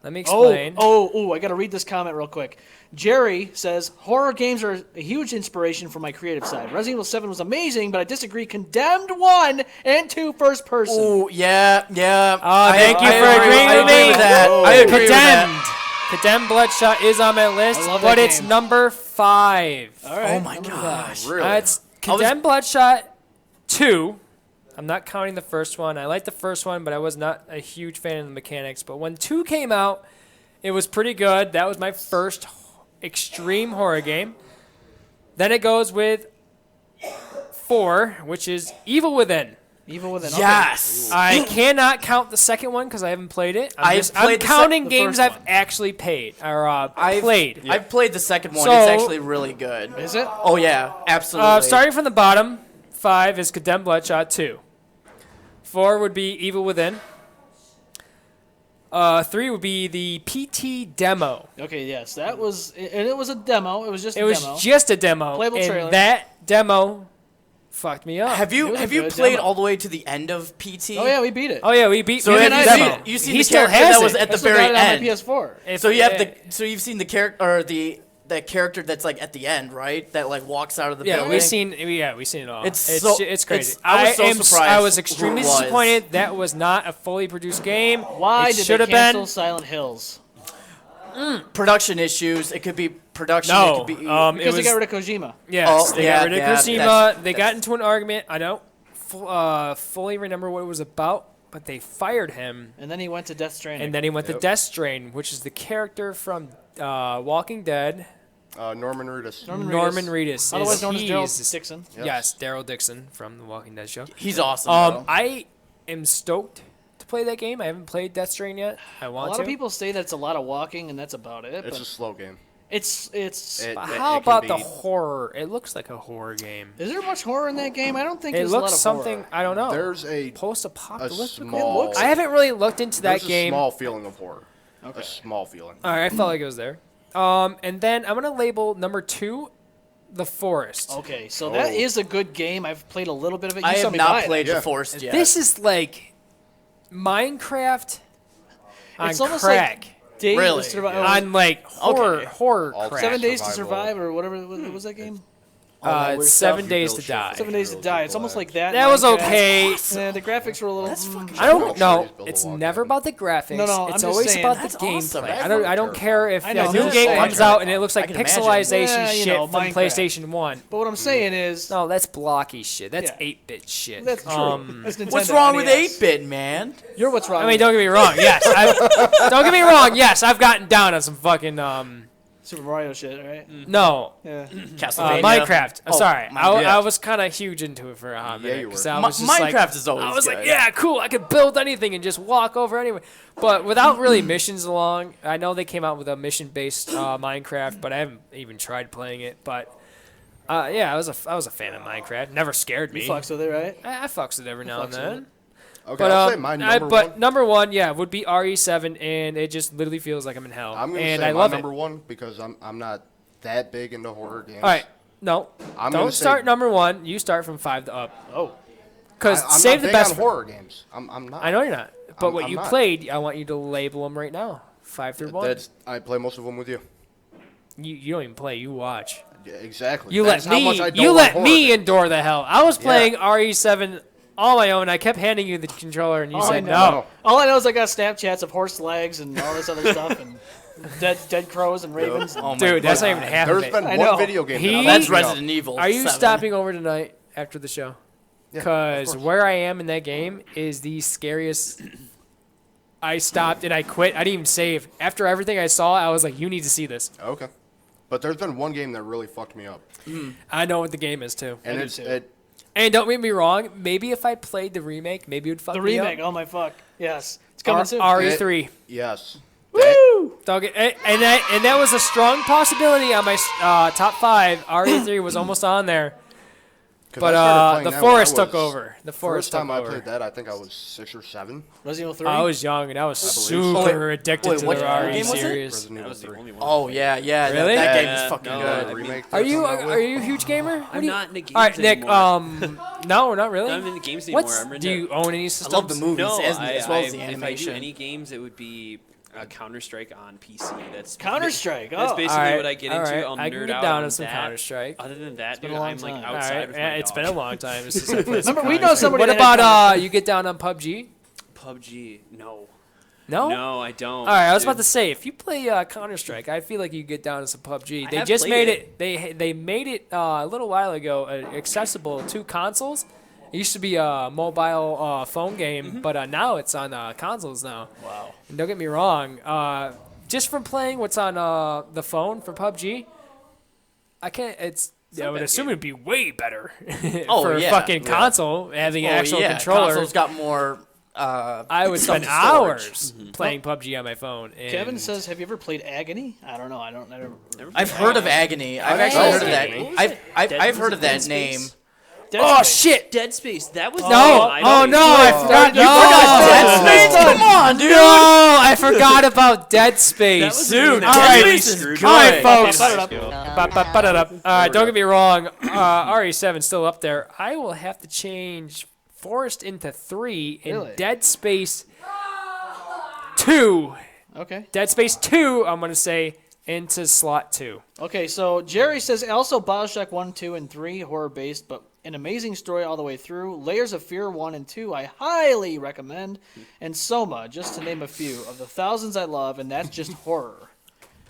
let me Oh, explain. I gotta read this comment real quick. Jerry says horror games are a huge inspiration for my creative side. Resident Evil 7 was amazing, but I disagree. Condemned 1 and 2 first person. Oh yeah. Thank you I for agree- agreeing I with agree me. with that. I agree with Condemned. that. Condemned Bloodshot is on my list, I love but that it's game. number 5. All right. Oh my number gosh. 5. Really? It's Condemned Bloodshot 2. I'm not counting the first one. I liked the first one, but I was not a huge fan of the mechanics. But when 2 came out, it was pretty good. That was my first extreme horror game. Then it goes with 4, which is Evil Within. Evil Within. okay. Yes. I cannot count the second one because I haven't played it. I've I'm played the counting the games first I've one. actually played. I've played the second one. So- It's actually really good. Is it? Oh yeah, absolutely. Starting from the bottom, 5 is Condemned Bloodshot 2. 4 would be Evil Within. 3 would be the PT demo. Okay, yes. That was. And it was a demo. It was just It a was demo. just a demo, Playable and trailer. that demo fucked me up. Have It you was a have you good played demo. all the way to the end of PT? Oh, yeah, we beat it. Oh yeah, we beat So me have in you the seen demo. it? You seen He the still character has that was it. at the I still very got it on end. my PS4. If- So you have yeah. so you've seen the character or the that character that's like at the end, right? That like walks out of the Yeah, building. we've seen it all. It's crazy. I was so surprised. I was extremely who it was. disappointed. That was not a fully produced game. Why it did should they have cancel been. Silent Hills? Production issues. It could be production. No, it could be, Because they got rid of Kojima. Yes, Oh, they yeah, got rid of yeah, Kojima. They got into an argument. I don't fully remember what it was about, but they fired him, And then he went to Death Stranding. and then he went to Death Strain, which is the character from Walking Dead, Norman Reedus. Norman Reedus. Otherwise known as He Daryl is- Dixon. Yes, Daryl Dixon from the Walking Dead show. he's awesome. though. I am stoked to play that game. I haven't played Death Strain yet. I A want lot to. of people say that it's a lot of walking, and that's about it. It's But a slow game. it's. It- But it how can about be- the horror? It looks like a horror game. Is there much horror in that game? I don't think It there's a lot looks of something. horror. I don't know. There's a Post-apocalyptic. small. I haven't really looked into that There's game. a small feeling of horror. Okay. A small feeling. All right, I felt like it was there. And then I'm gonna label number 2, The Forest. Okay, so that is a good game. I've played a little bit of it. You I saw have me not buy it. played Yeah. The Forest yet. This is like Minecraft on It's almost crack. Days Really? to Survive. On like horror, Okay. horror All crack. 7 Days to Survival. Survive or whatever. What was that game? It's 7 Days to build Die. shit. 7 Days to Die. It's almost like that. That was Minecraft. okay. Yeah, the graphics were a little. I don't Build know. cities, build It's a walk never in. about the graphics. No, I'm it's just always saying. about the That's awesome. gameplay. That's I don't care if I a know, new I'm game just comes saying. out and it looks like I can imagine. pixelization Yeah, you shit know, from Minecraft. PlayStation 1. But what I'm saying is, No, that's blocky shit. That's Yeah. 8-bit shit. that's true. That's Nintendo, What's wrong with NES. 8-bit, man? You're what's wrong. I mean, with don't get me wrong. Yes, don't get me wrong. Yes, I've gotten down on some fucking Super Mario shit, right? no Yeah. Castlevania. Minecraft. I'm Oh, sorry. Minecraft. I was kind of huge into it for a hot minute. you were. 'Cause I was just like, Minecraft is always I was good. like, yeah, cool. I could build anything and just walk over anywhere. But without really missions along, I know they came out with a mission-based Minecraft, but I haven't even tried playing it. But yeah, I was a fan of Minecraft. Never scared me. You fucks with it, right? I fucks with it every now and fucks with then. Okay, But I'll say my number one. number one, yeah, would be RE7, and it just literally feels like I'm in hell. I'm gonna and say I my love number it. one because I'm not that big into horror games. All right, no, I'm gonna don't say- start number one. You start from 5 to up. Oh. Because I'm save not the big best. on horror games. I'm not. I know you're not, but what I'm you not. played, I want you to label them right now. 5 through 1. I play most of them with you. You don't even play. You watch. Yeah, exactly. You That's let how much I me. don't You like let horror me games. endure the hell. I was playing RE7 on my own. I kept handing you the controller, and you I said know. no. All I know is I got Snapchats of horse legs and all this other stuff and dead crows and ravens. Oh my Dude, that's not God. even half There's of it. been I one know. video game. He- that I'm That's looking up. Resident Evil. Are you 7. stopping over tonight after the show? Yeah, of Because course. where I am in that game is the scariest. I stopped and I quit. I didn't even save. After everything I saw, I was like, you need to see this. Okay. But there's been one game that really fucked me up. I know what the game is, too. And do it's too. And don't get me wrong, maybe if I played the remake, maybe it would fuck The me remake. up. Oh my fuck. Yes. It's coming soon. RE3. yes. Don't get, and that was a strong possibility on my top 5. RE3 was almost on there. 'Cause I started But playing the that when I Forest took was- over. The Forest First time took I over. played that, I think I was 6 or 7. Resident Evil 3. I was young and I was believe so. super addicted wait, to what the game RE was it? series. Resident That Evil was the 3. only one. Oh yeah, yeah. Really? That game Yeah, is fucking no, good. I mean, Remake Are that you come out with? are you a huge gamer? What I'm do you- not into games All right, Nick. anymore. No, not really. I'm into games anymore. What's I'm into, do you own any I systems? love the movies No, as well as the If I do animation. any games, it would be Counter-Strike on PC. That's Counter-Strike. That's Oh. basically Alright, what I get into. alright, I'm I nerd can get out down on on some that. Counter-Strike. Other than that, been dude, a long I'm like time. All outside right, with my yeah, it's dog. been a long time since I played some Remember, we know Counter-Strike. somebody What that had about you get down on PUBG? PUBG. No. No. No, I don't. All right, I was dude. about to say if you play Counter Strike, I feel like you get down to some PUBG. I They have just played made it. They made it a little while ago accessible to consoles. It used to be a mobile phone game, but now it's on consoles now. Wow. And don't get me wrong, just from playing what's on the phone for PUBG, I can't. I would bad assume game. it'd be way better Oh, for a yeah. fucking Yeah. console having Oh, actual yeah. controller. Console's got more. I would stuff spend to storage. hours playing PUBG on my phone. And Kevin says, "Have you ever played Agony?" I don't know. I never. I've heard of Agony. I've actually heard of that. I've heard of that name. Dead "Oh Space. shit, Dead Space. That was No! I Oh don't no! know. I forgot. You No! Dead Space, come on, dude. No! I forgot about Dead Space. That was Dude, that all was right. really Space is screwed good. All me. right, folks. Ba-ba-da-da. All right, don't get me wrong. RE7's still up there. I will have to change Forest into 3 and Really? Dead Space 2. Okay. Dead Space 2, I'm going to say into slot 2. Okay, so Jerry says also Bioshock 1, 2, and 3 horror based, but an amazing story all the way through. Layers of Fear 1 and 2 I highly recommend, and Soma, just to name a few of the thousands I love, and that's just horror.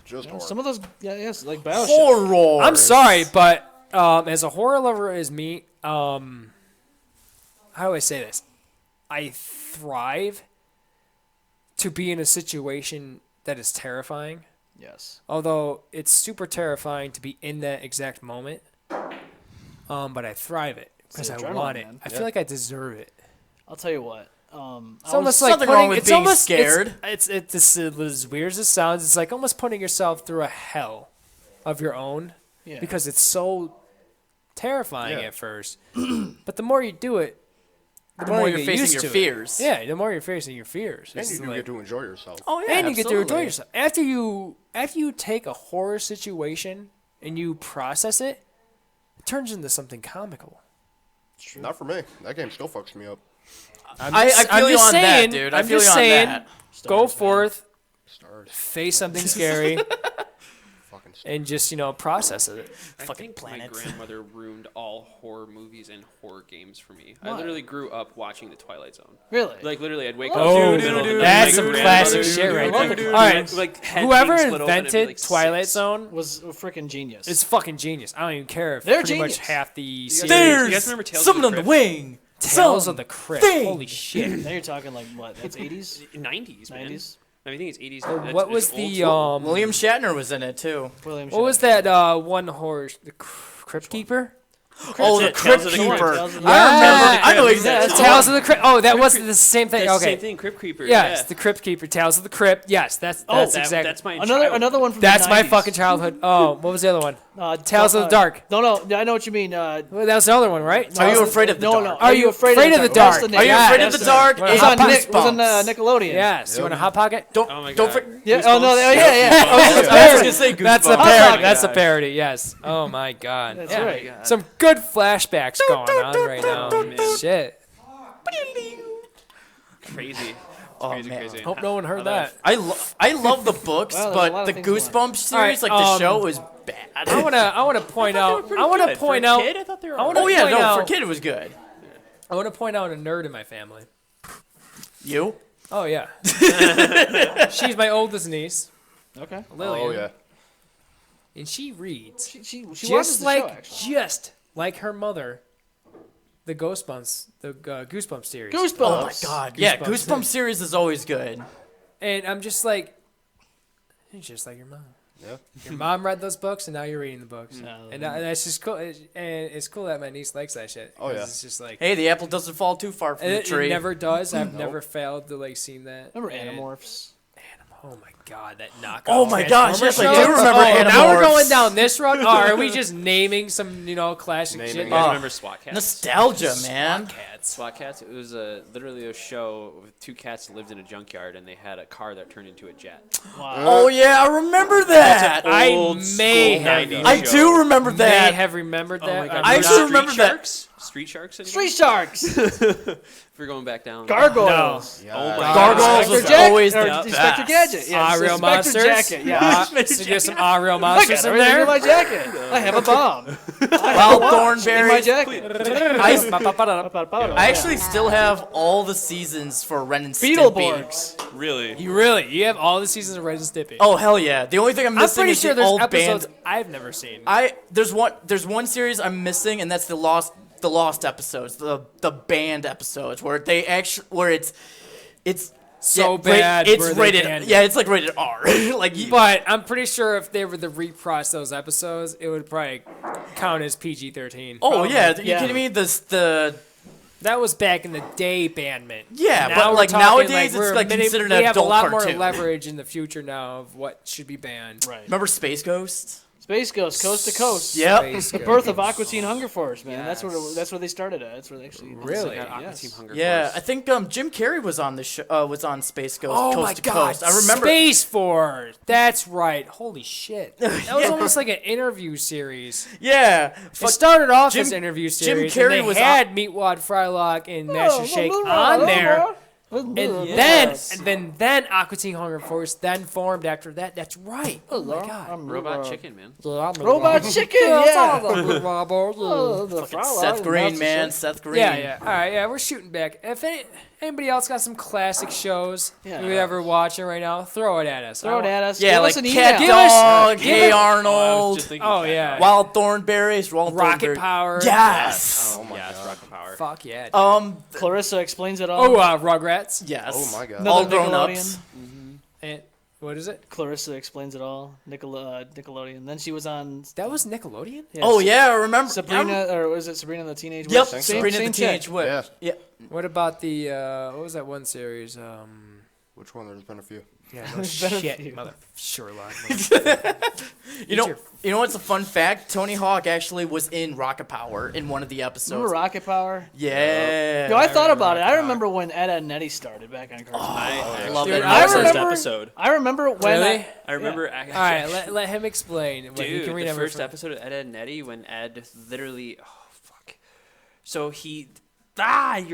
Just horror. Some of those, yes, like Bioshock. Horror. I'm sorry, but as a horror lover as me, how do I say this? I thrive to be in a situation that is terrifying. Yes. Although it's super terrifying to be in that exact moment. But I thrive it because I adrenaline, want it. man. I feel like I deserve it. I'll tell you what. It's almost like something wrong with it's being almost, scared. It's as weird as it sounds. It's like almost putting yourself through a hell of your own because it's so terrifying at first. But the more you do it, the more you're you get facing used your to fears. It. Yeah, the more you're facing your fears. And It's you do like- get to enjoy yourself. Oh yeah, and you get to enjoy absolutely. yourself after you take a horror situation and you process it. It turns into something comical. Not for me. That game still fucks me up. I feel you on that, dude. I I'm feel just you on saying, that. go forth, Stars. face something scary, Fucking stars. and just process it. I Fucking think my planets. grandmother ruined all horror movies and horror games for me. I literally grew up watching The Twilight Zone. Really? Like literally, I'd wake Oh, up in the middle of the night. that's my some grandmother- classic shit right love there. it. All right, Like head whoever being split open, I'd be, invented like, Twilight 6. Zone, Was a freaking genius. it's fucking genius. I don't even care if They're pretty much genius. half the series. You guys remember Tales of someone the on the Crypt? wing. Tales of the Crypt. thing. Holy shit. Now you're talking like what? That's 80s, 90s, man. 90s. I think it's 80s. What was the William Shatner was in it too. William. what was Shatner. that one horror, the Crypt Keeper? Oh, the it, Crypt Tales of the Keeper. Crypt. Tales of the I know Yeah, exactly. Tales of the Crypt. Oh, that wasn't the same thing. That's Okay. the same thing, Crypt Keeper. Yes, yeah. the Crypt Keeper, Tales of the Crypt. Yes, that's exactly. That's my Another one from That's the my 90s. fucking childhood. Oh, what was the other one? Tales of the uh, Dark. No, I know what you mean. Well, that was the other one, right? Are you afraid of the No. dark? Are you afraid of the dark? Are you afraid of the dark? It was Hot on, Pockets. was on Nickelodeon. Yes. You want a hot pocket? Don't Oh my don't. God. Yeah. Oh no. Yeah. I was gonna say That's a Goosebumps. parody. That's a parody. Yes. Oh my god. That's Yeah. right. Some good flashbacks going on right now. man. Shit. Crazy. Oh, Crazy, man. crazy. Hope no one heard that. I love the books, Well, there's a lot but of the things going on. Goosebumps series, Alright, like the show, was bad. I wanna point out. I wanna point out. I thought they were. I wanna Oh yeah, point no, out. for kid it was good. I wanna point out a nerd in my family. You? Oh yeah. She's my oldest niece, Okay. Lillian. Oh yeah. And she reads She watches just the like show, actually. just like her mother. The Goosebumps series. Goosebumps. Oh my god. Yeah, Goosebumps. Goosebumps series is always good. And I'm just like, you're just like your mom. Yeah. Your mom read those books, and now you're reading the books. No. And that's just cool. And it's cool that my niece likes that shit. Oh, 'cause yeah. It's just like Hey, the apple doesn't fall too far from the it tree. never does. I've never failed to like seen that. Remember And- Animorphs? Oh my god, that knockoff. Oh my gosh, yes, I Transformer do show? remember Oh, now we're Animorphs. going down this road. Or are we just naming some classic Naming shit? it. You guys Oh. remember SWAT Cats? Nostalgia, man. Cats. SWAT Cats. It was literally a show with two cats that lived in a junkyard, and they had a car that turned into a jet. Wow. Oh yeah, I remember that. I Old may school have 90s I show. do remember may that. have remembered that. my God. I Remember actually Street remember that. Sharks? Street Sharks. Anymore? Street Sharks. If we're going back down. Gargoyles. Oh my Gargoyles God. was Jack- always or the Inspector best. Gadget. Yeah, Real Inspector monsters. Jacket. Yeah. So get some real Look monsters at in everything there. in my jacket. I have a bomb. Wild In my Thornberry. jacket. I actually still have all the seasons for Ren and Stimpy. Beetleborgs. Really? You have all the seasons of Ren and Stimpy. Oh hell yeah! The only thing I'm I'm missing pretty is sure the there's old episodes band. I've never seen. There's one series I'm missing, and that's the lost episodes, the band episodes where it's So yeah, bad It's where they rated. banned it. Yeah, it's like rated R. But I'm pretty sure if they were to reprocess those episodes, it would probably count as PG-13. oh yeah, you Yeah. kidding me? The That was back in the day, bandment. Yeah, Now but, we're like, talking, nowadays, it's, we're like, many- considered we an have a adult lot more cartoon. leverage in the future now of what should be banned. Right. remember Space Ghost? Space Ghost, Coast to Coast. Yep. Space The Ghost. birth of Aqua Teen Hunger Force, man. Yes. That's where they started at. That's where they actually Really? Aqua Yes. Team Hunger Yeah, I Force. think Jim Carrey was on the was on Space Ghost. Oh Coast my to god! Coast. I remember. Space Force. That's right. Holy shit! That was Yeah. almost like an interview series. Yeah, It started off Jim- as an interview Jim series. Carrey and they was had Meatwad Frylock and Master Shake on there. And then Aqua Teen Hunger Force then formed after that. That's right. Oh my god. Robot Chicken, man. Robot Chicken, yeah. Seth Green, man. Seth Green. Yeah. All right, yeah, we're shooting back. If anybody else got some classic shows you ever watching right now, throw it at us. Throw it at us. Yeah, Give like us an Cat email. Dog, Give Hey us- Arnold, Oh yeah. Wild Thornberries, Rocket Power. Yes. Oh my Yes, god. Rocket Power. Fuck yeah. Clarissa explains it all. Rugrats. Yes. Oh my god. Another All grown Nickelodeon. ups. And what is it? Clarissa explains it all. Nickelodeon. Then she was on. That was Nickelodeon. Oh yeah, I remember Sabrina, or was it Sabrina the Teenage Yep, Witch? Sabrina the chick. Teenage Witch. Yeah. Yeah. What about the what was that one series? Which one? There's been a few. Yeah, no There's been a shit, few. mother Sherlock. You know what's a fun fact? Tony Hawk actually was in Rocket Power in one of the episodes. Remember Rocket Power? Yeah. Yo, I thought about it. I remember when Ed, Edd and Eddy started back on Cartoon. I love actually it. remember I the first remember- episode. I remember when. Really? I remember. All right, let him explain. What he Dude, can the remember first from- episode of Ed, Edd and Eddy when Ed literally, so he, I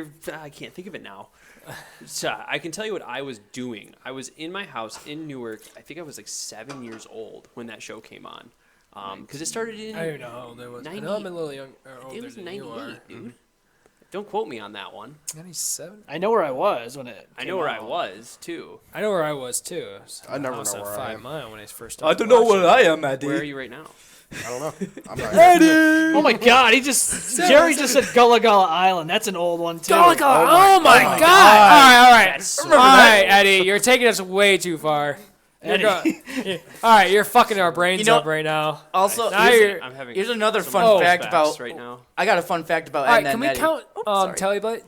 can't think of it now. So I can tell you what I was doing. I was in my house in Newark. I think I was like 7 years old when that show came on, because it started in. I don't even know how old I was. I 90 know I'm a little young. Older It was than you are. 98, dude. Don't quote me on that one. 97. I know where I was when it. I know where I was too. I know where I was too. I never was know at where I 5 am. Mile when I first started. I am, Eddie. Where are you right now? I don't know. I'm not. Oh my God! Jerry just said Gullah Gullah Island. That's an old one too. Oh, God. Oh my God! All right. All right, Eddie, you're taking us way too far. You're Eddie. all right, you're fucking our brains up right now. Also, Now here's, you're- I'm having here's another some fun fact flashbacks about. right now. I got a fun fact about All Ed right, and can we Eddie. count sorry.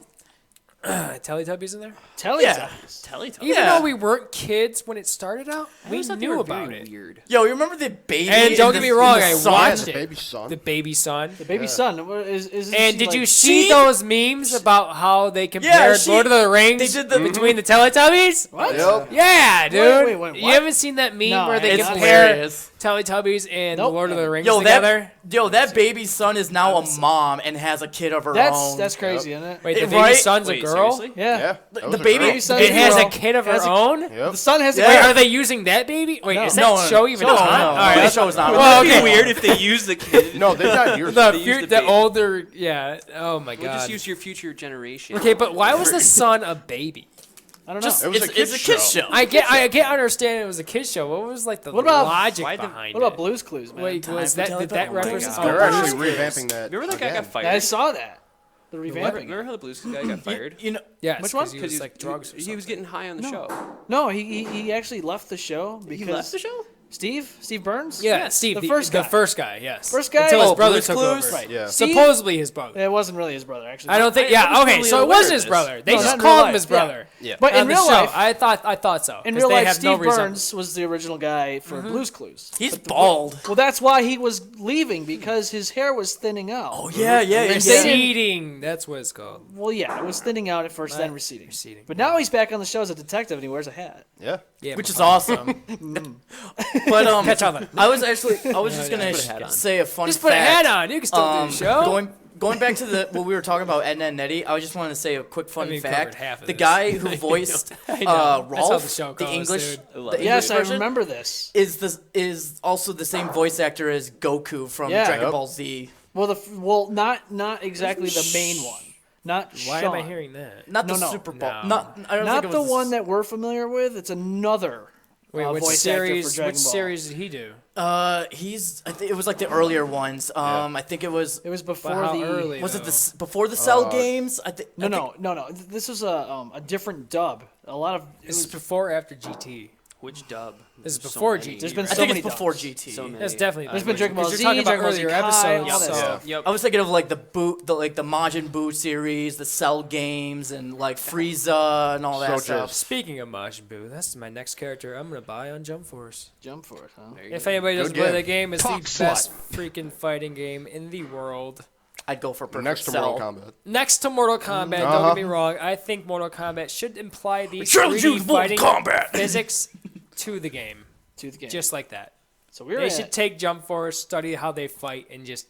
Teletubbies in there? Teletubbies. Teletubbies. Even Yeah. though we weren't kids when it started out, we always thought they knew were about very it. Weird. Yo, you remember the baby? And in don't the- get me in wrong, the I sun? watched the it. baby son. The baby son. The baby son. Is And did you she- see those memes about how they compared she- Lord of the Rings they did the- between the Teletubbies? What? Yep. Yeah, dude. wait, You what? haven't seen that meme No, where they I It's haven't. compare hilarious. Teletubbies and Nope. Lord of the Rings Yo, together? that baby son is now a mom and has a kid of her own. That's crazy, isn't it? Wait, the It- baby right? son's Wait, a girl? seriously? Yeah. Yeah. that The was a baby girl. son- It has a girl. kid of her Has a- own? Yep. The son has a Wait, Yeah. are they using that baby? Wait, is that No, show even no, on? no, All right, that that's show's not. Well, It'd okay. be weird if they use the kid. No, they died years the, ago. They used the the baby. older, yeah. Oh my We'll god. just use your future generation. Okay, but why was the son a baby? I don't know. Just, It was it's, a kid's it's a kid's show. show. I get understanding it was a kid's show. What was like the What about- logic why the- behind What about it? Blue's Clues, man? Wait, Time was for that did that Teletubbies. reference? Oh They're my God. actually Blues revamping that. Remember that guy again. got fired? I saw that. The revamping. Remember how the Blues guy got fired? You know, Yes, Which one? Because he was like drugs. Or He was getting high on the show. No, he actually left the show because He left the show? Steve Burns. yeah, Steve, the first the guy. first guy, yes. First guy? until his Oh, brother Blue's took Clues? over. Right. Yeah. Steve, Supposedly his brother. it wasn't really his brother actually. I don't think. I Yeah, was okay, totally so it unaware wasn't of his this. brother. They No, just not in called real him his life, yeah. brother. Yeah. But On in the real show, life, I thought so. in 'cause real they life, have no Steve resemblance. Burns was the original guy for Blue's Clues. he's bald. Well, that's why he was leaving because his hair was thinning out. Oh yeah, yeah. They yeah. didn't- Receding. That's what it's called. Well, yeah, it was thinning out at first, then Right. receding. Receding. But now he's back on the show as a detective and he wears a hat. Yeah. Yeah, Which is motherfucker. awesome. But Catch on. I was just gonna Put a hat on. say a fun Just put a fact. hat on. You can still do the show. Going back to the what we were talking about, Ed, and Eddie, I just wanted to say a quick fun mean, fact. covered half of The this. guy who voiced I know. That's how Rolf, the show the goes, English, dude. I love the it. English Yes, I version, remember this. is also the same voice actor as Goku from Yeah. Dragon Yep. Ball Z. Well, not exactly the main one. Not Why Sean. am I hearing that? Not the No. Super Bowl. No. Not I don't Not think it the was one that we're familiar with. It's another Wait, which voice actor for series? Dragon Which Ball. series did he do? I think it was like the earlier ones. I think it was. It was before But how the. early? Was it though? the before the Cell games? I think. No. This was a different dub. A lot of. It This is was, before or after GT? Which dub? This is There's before many. GT. There's been I so think many it's before dubs. GT. So many. That's definitely. There's been Dragon Ball Because Z, you're talking about Dragon Ball Z earlier Kai, episodes. all that so- stuff. Yep. I was thinking of like the Majin Buu series, the Cell games, and like Frieza and all that So stuff. just- Speaking of Majin Buu, that's my next character I'm gonna buy on Jump Force. Jump for it, huh? There you If go. anybody doesn't Good play game. the game, it's Talk the slut. best freaking fighting game in the world. I'd go for Perfect Next to Cell. Mortal Kombat. Next to Mortal Kombat, don't Uh-huh. get me wrong. I think Mortal Kombat should imply these Challenge 3D you to Mortal fighting Kombat. physics to the game, To the game. just like that. So we're They at, should take Jump Force, study how they fight, and just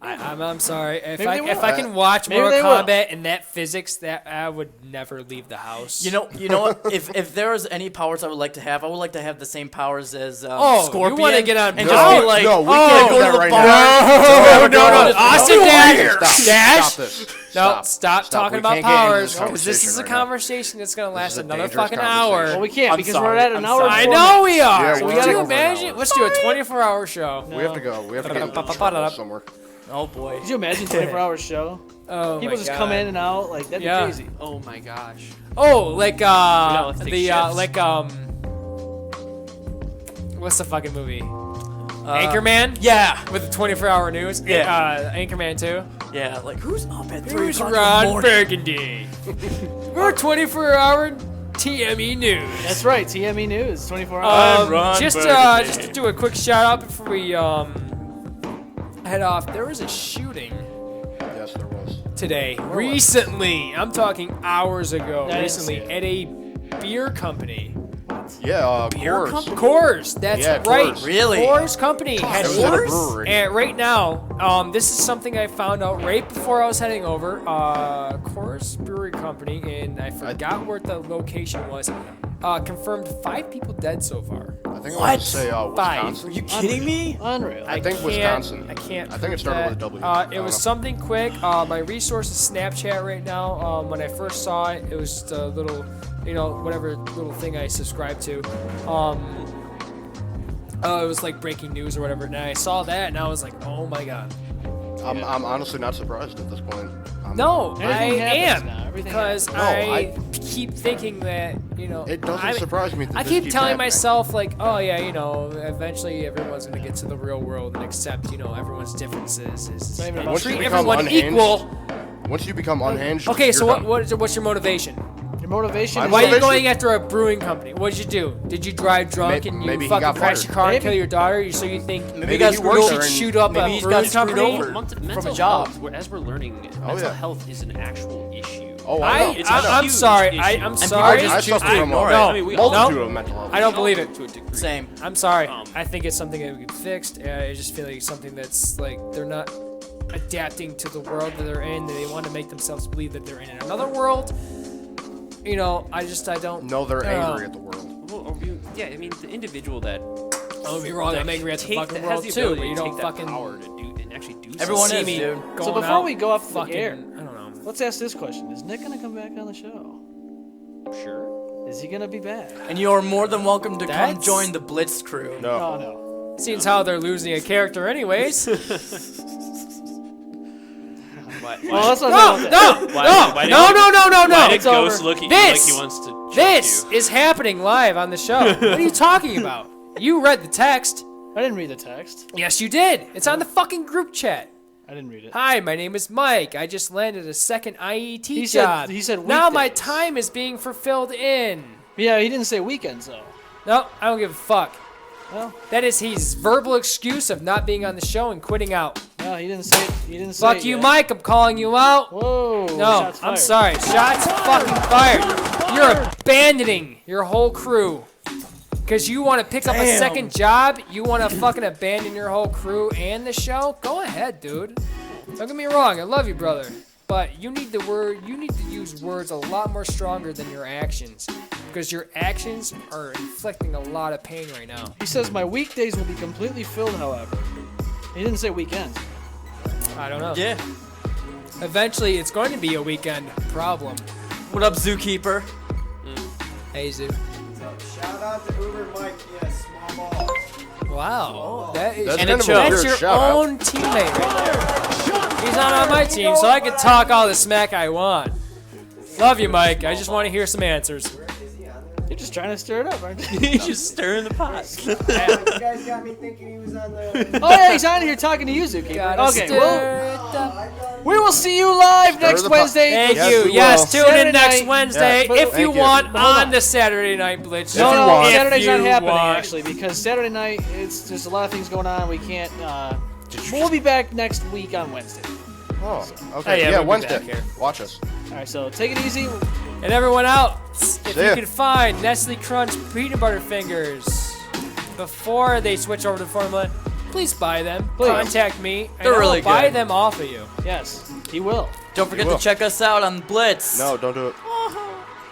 I'm sorry. If Maybe they if will. I can watch Maybe Mortal they will. Kombat in that physics, that I would never leave the house. You know what? If there was any powers I would like to have, I would like to have the same powers as Scorpion. You want to get on? and just be like, no, we can't go do to that the right bar. now. No. Austin Dash. Dash. Stop this. No, stop talking We about can't get into powers this because this is a conversation right now. conversation that's gonna last is a another dangerous fucking conversation. hour. Well, we can't I'm because sorry. we're at an I'm hour. sorry. and I 4 know minutes. we are. Yeah, So we're could you over an imagine? hour. Let's do a 24-hour show. We have to go. We have to get Ba-ba-ba-ba-ba-da. somewhere. Oh boy. Could you imagine 24-hour show? Oh People my just God. come in and out like that'd be Yeah. crazy. Oh my gosh. Oh, like let's take the shifts. what's the fucking movie? Anchorman. Yeah. With the 24-hour news. Yeah. Anchorman 2. Yeah. Like who's up at 3 Who's o'clock in the Ron morning? Burgundy? We're 24-hour TME news. That's right. TME News, 24 hours. Just to do a quick shout out before we head off. There was a shooting Yes, there was. today. Recently, I'm talking hours ago. I didn't Recently, see it. at a beer company. Yeah, Coors. Coors, that's Yeah, right. Coors. Really? Coors Company had It was at a brewery. And right now, this is something I found out right before I was heading over. Coors Brewery Company, and I forgot where the location was. Confirmed 5 people dead so far. I think I What? want to say Five. Wisconsin. Are you kidding me? Unreal. I think Wisconsin. I can't. I think it prove started that. with a W. I It don't was know. something quick. My resource is Snapchat right now. When I first saw it, it was just a little, whatever little thing I subscribed to. It was like breaking news or whatever. And I saw that, and I was like, oh my god. I'm honestly not surprised at this point. No, I Everything happens am now. Everything because happens. No, I keep thinking that It doesn't surprise me that I this keep keeps telling happening. myself like, oh yeah, eventually everyone's gonna get to the real world and accept, everyone's differences. not even And about Once you treat become everyone unhinged, equal. Once you become unhinged. Okay, so you're done. what's your motivation? Your motivation My is Why are you motivation- going after a brewing company? What did you do? Did you drive drunk May- and you maybe he fucking got crash fired. your car and Maybe. kill your daughter? So you think Maybe Maybe he got he screwed works over. there should and- shoot up maybe a he's brewing got screwed company? over. Mental job. health, as we're learning, Oh, mental yeah. health is an actual issue. Oh, I know. It's a I'm huge sorry. issue. I'm And sorry. people I just choose suffer to from ignore a it. I mean, we all multitude do. of mental health. I don't believe it. To a degree. Same. I'm sorry. Um, I think it's something that would get fixed. I just feel like it's something that's like they're not adapting to the world that they're in. They want to make themselves believe that they're in another world. I don't. No, they're I don't know. angry at the world. Well, yeah, I mean, the individual that Don't be wrong. I'm angry at the fucking has world the too, ability but you to don't take that fucking power to do and actually do Everyone something. is, see me dude. going before out we go off the fucking, air- I don't know. Let's ask this question: is Nick gonna come back on the show? Sure. Is he gonna be back? And you are more than welcome to come That's- join the Blitz crew. No. Oh no. Seems how they're losing a character, anyways. Why, Well, let's not No, talk about that. no, why no, did- no. Why did It's Ghost over. looking This- like he wants to choke This you? is happening live on the show. What are you talking about? You read the text. I didn't read the text. Yes, you did. It's on the fucking group chat. I didn't read it. Hi, my name is Mike. I just landed a second IET He said- job. he said now my weekdays. time is being fulfilled in. Yeah, he didn't say weekends though. No, I don't give a fuck. Well, That is his verbal excuse of not being on the show and quitting out. no, he didn't say. He didn't say. Fuck it you, yet. Mike. I'm calling you out. Whoa. No, shots I'm fired. sorry. Shots fucking fired. You're abandoning your whole crew. Because you want to pick up a Damn. second job? You want to fucking abandon your whole crew and the show? Go ahead, dude. Don't get me wrong. I love you, brother. But you need to use words a lot more stronger than your actions. Because your actions are inflicting a lot of pain right now. He says my weekdays will be completely filled. However, he didn't say weekends. I don't know. Yeah. Eventually, it's going to be a weekend problem. What up, Zookeeper? Hey, Zoo. Shout out to Uber Mike. Yes, small ball. Wow. That is That's And kind it of a shows. weird That's your shout out. own teammate right there. He's not on my team, so I can talk all the smack I want. Love you, Mike. I just want to hear some answers. You're just trying to stir it up, aren't you? He's just stirring the pot. You guys got me thinking he was on the. Oh yeah, he's on here talking to you, Zuki. Gotta Okay, stir well, it up. we will see you live Stir next the pot. Wednesday. Thank Yes, you. we Yes, will. tune Saturday in next night. Wednesday Yes, if you thank you. want But hold on on. the Saturday Night Blitz. No, you no, want. Saturday's not If you happening want. actually because Saturday night it's there's a lot of things going on. We can't. We'll be back next week on Wednesday. Oh, Oh, okay. yeah, Yeah, we'll be Wednesday. back here. Watch us. All right, so take it easy. And everyone else, if See you ya. can find Nestle Crunch peanut butter fingers before they switch over to formula, please buy them. Please. Contact me. And They're I will really buy good. them off of you. Yes, he will. Don't forget to check us out on Blitz. No, don't do it.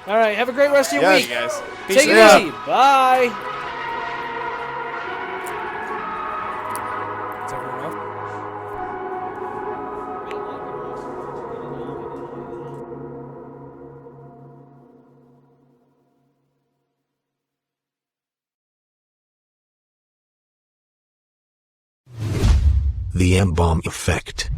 All right, have a great rest of your Yes. week. guys. Take it out. easy. Bye. Is everyone up? The M-Balm effect.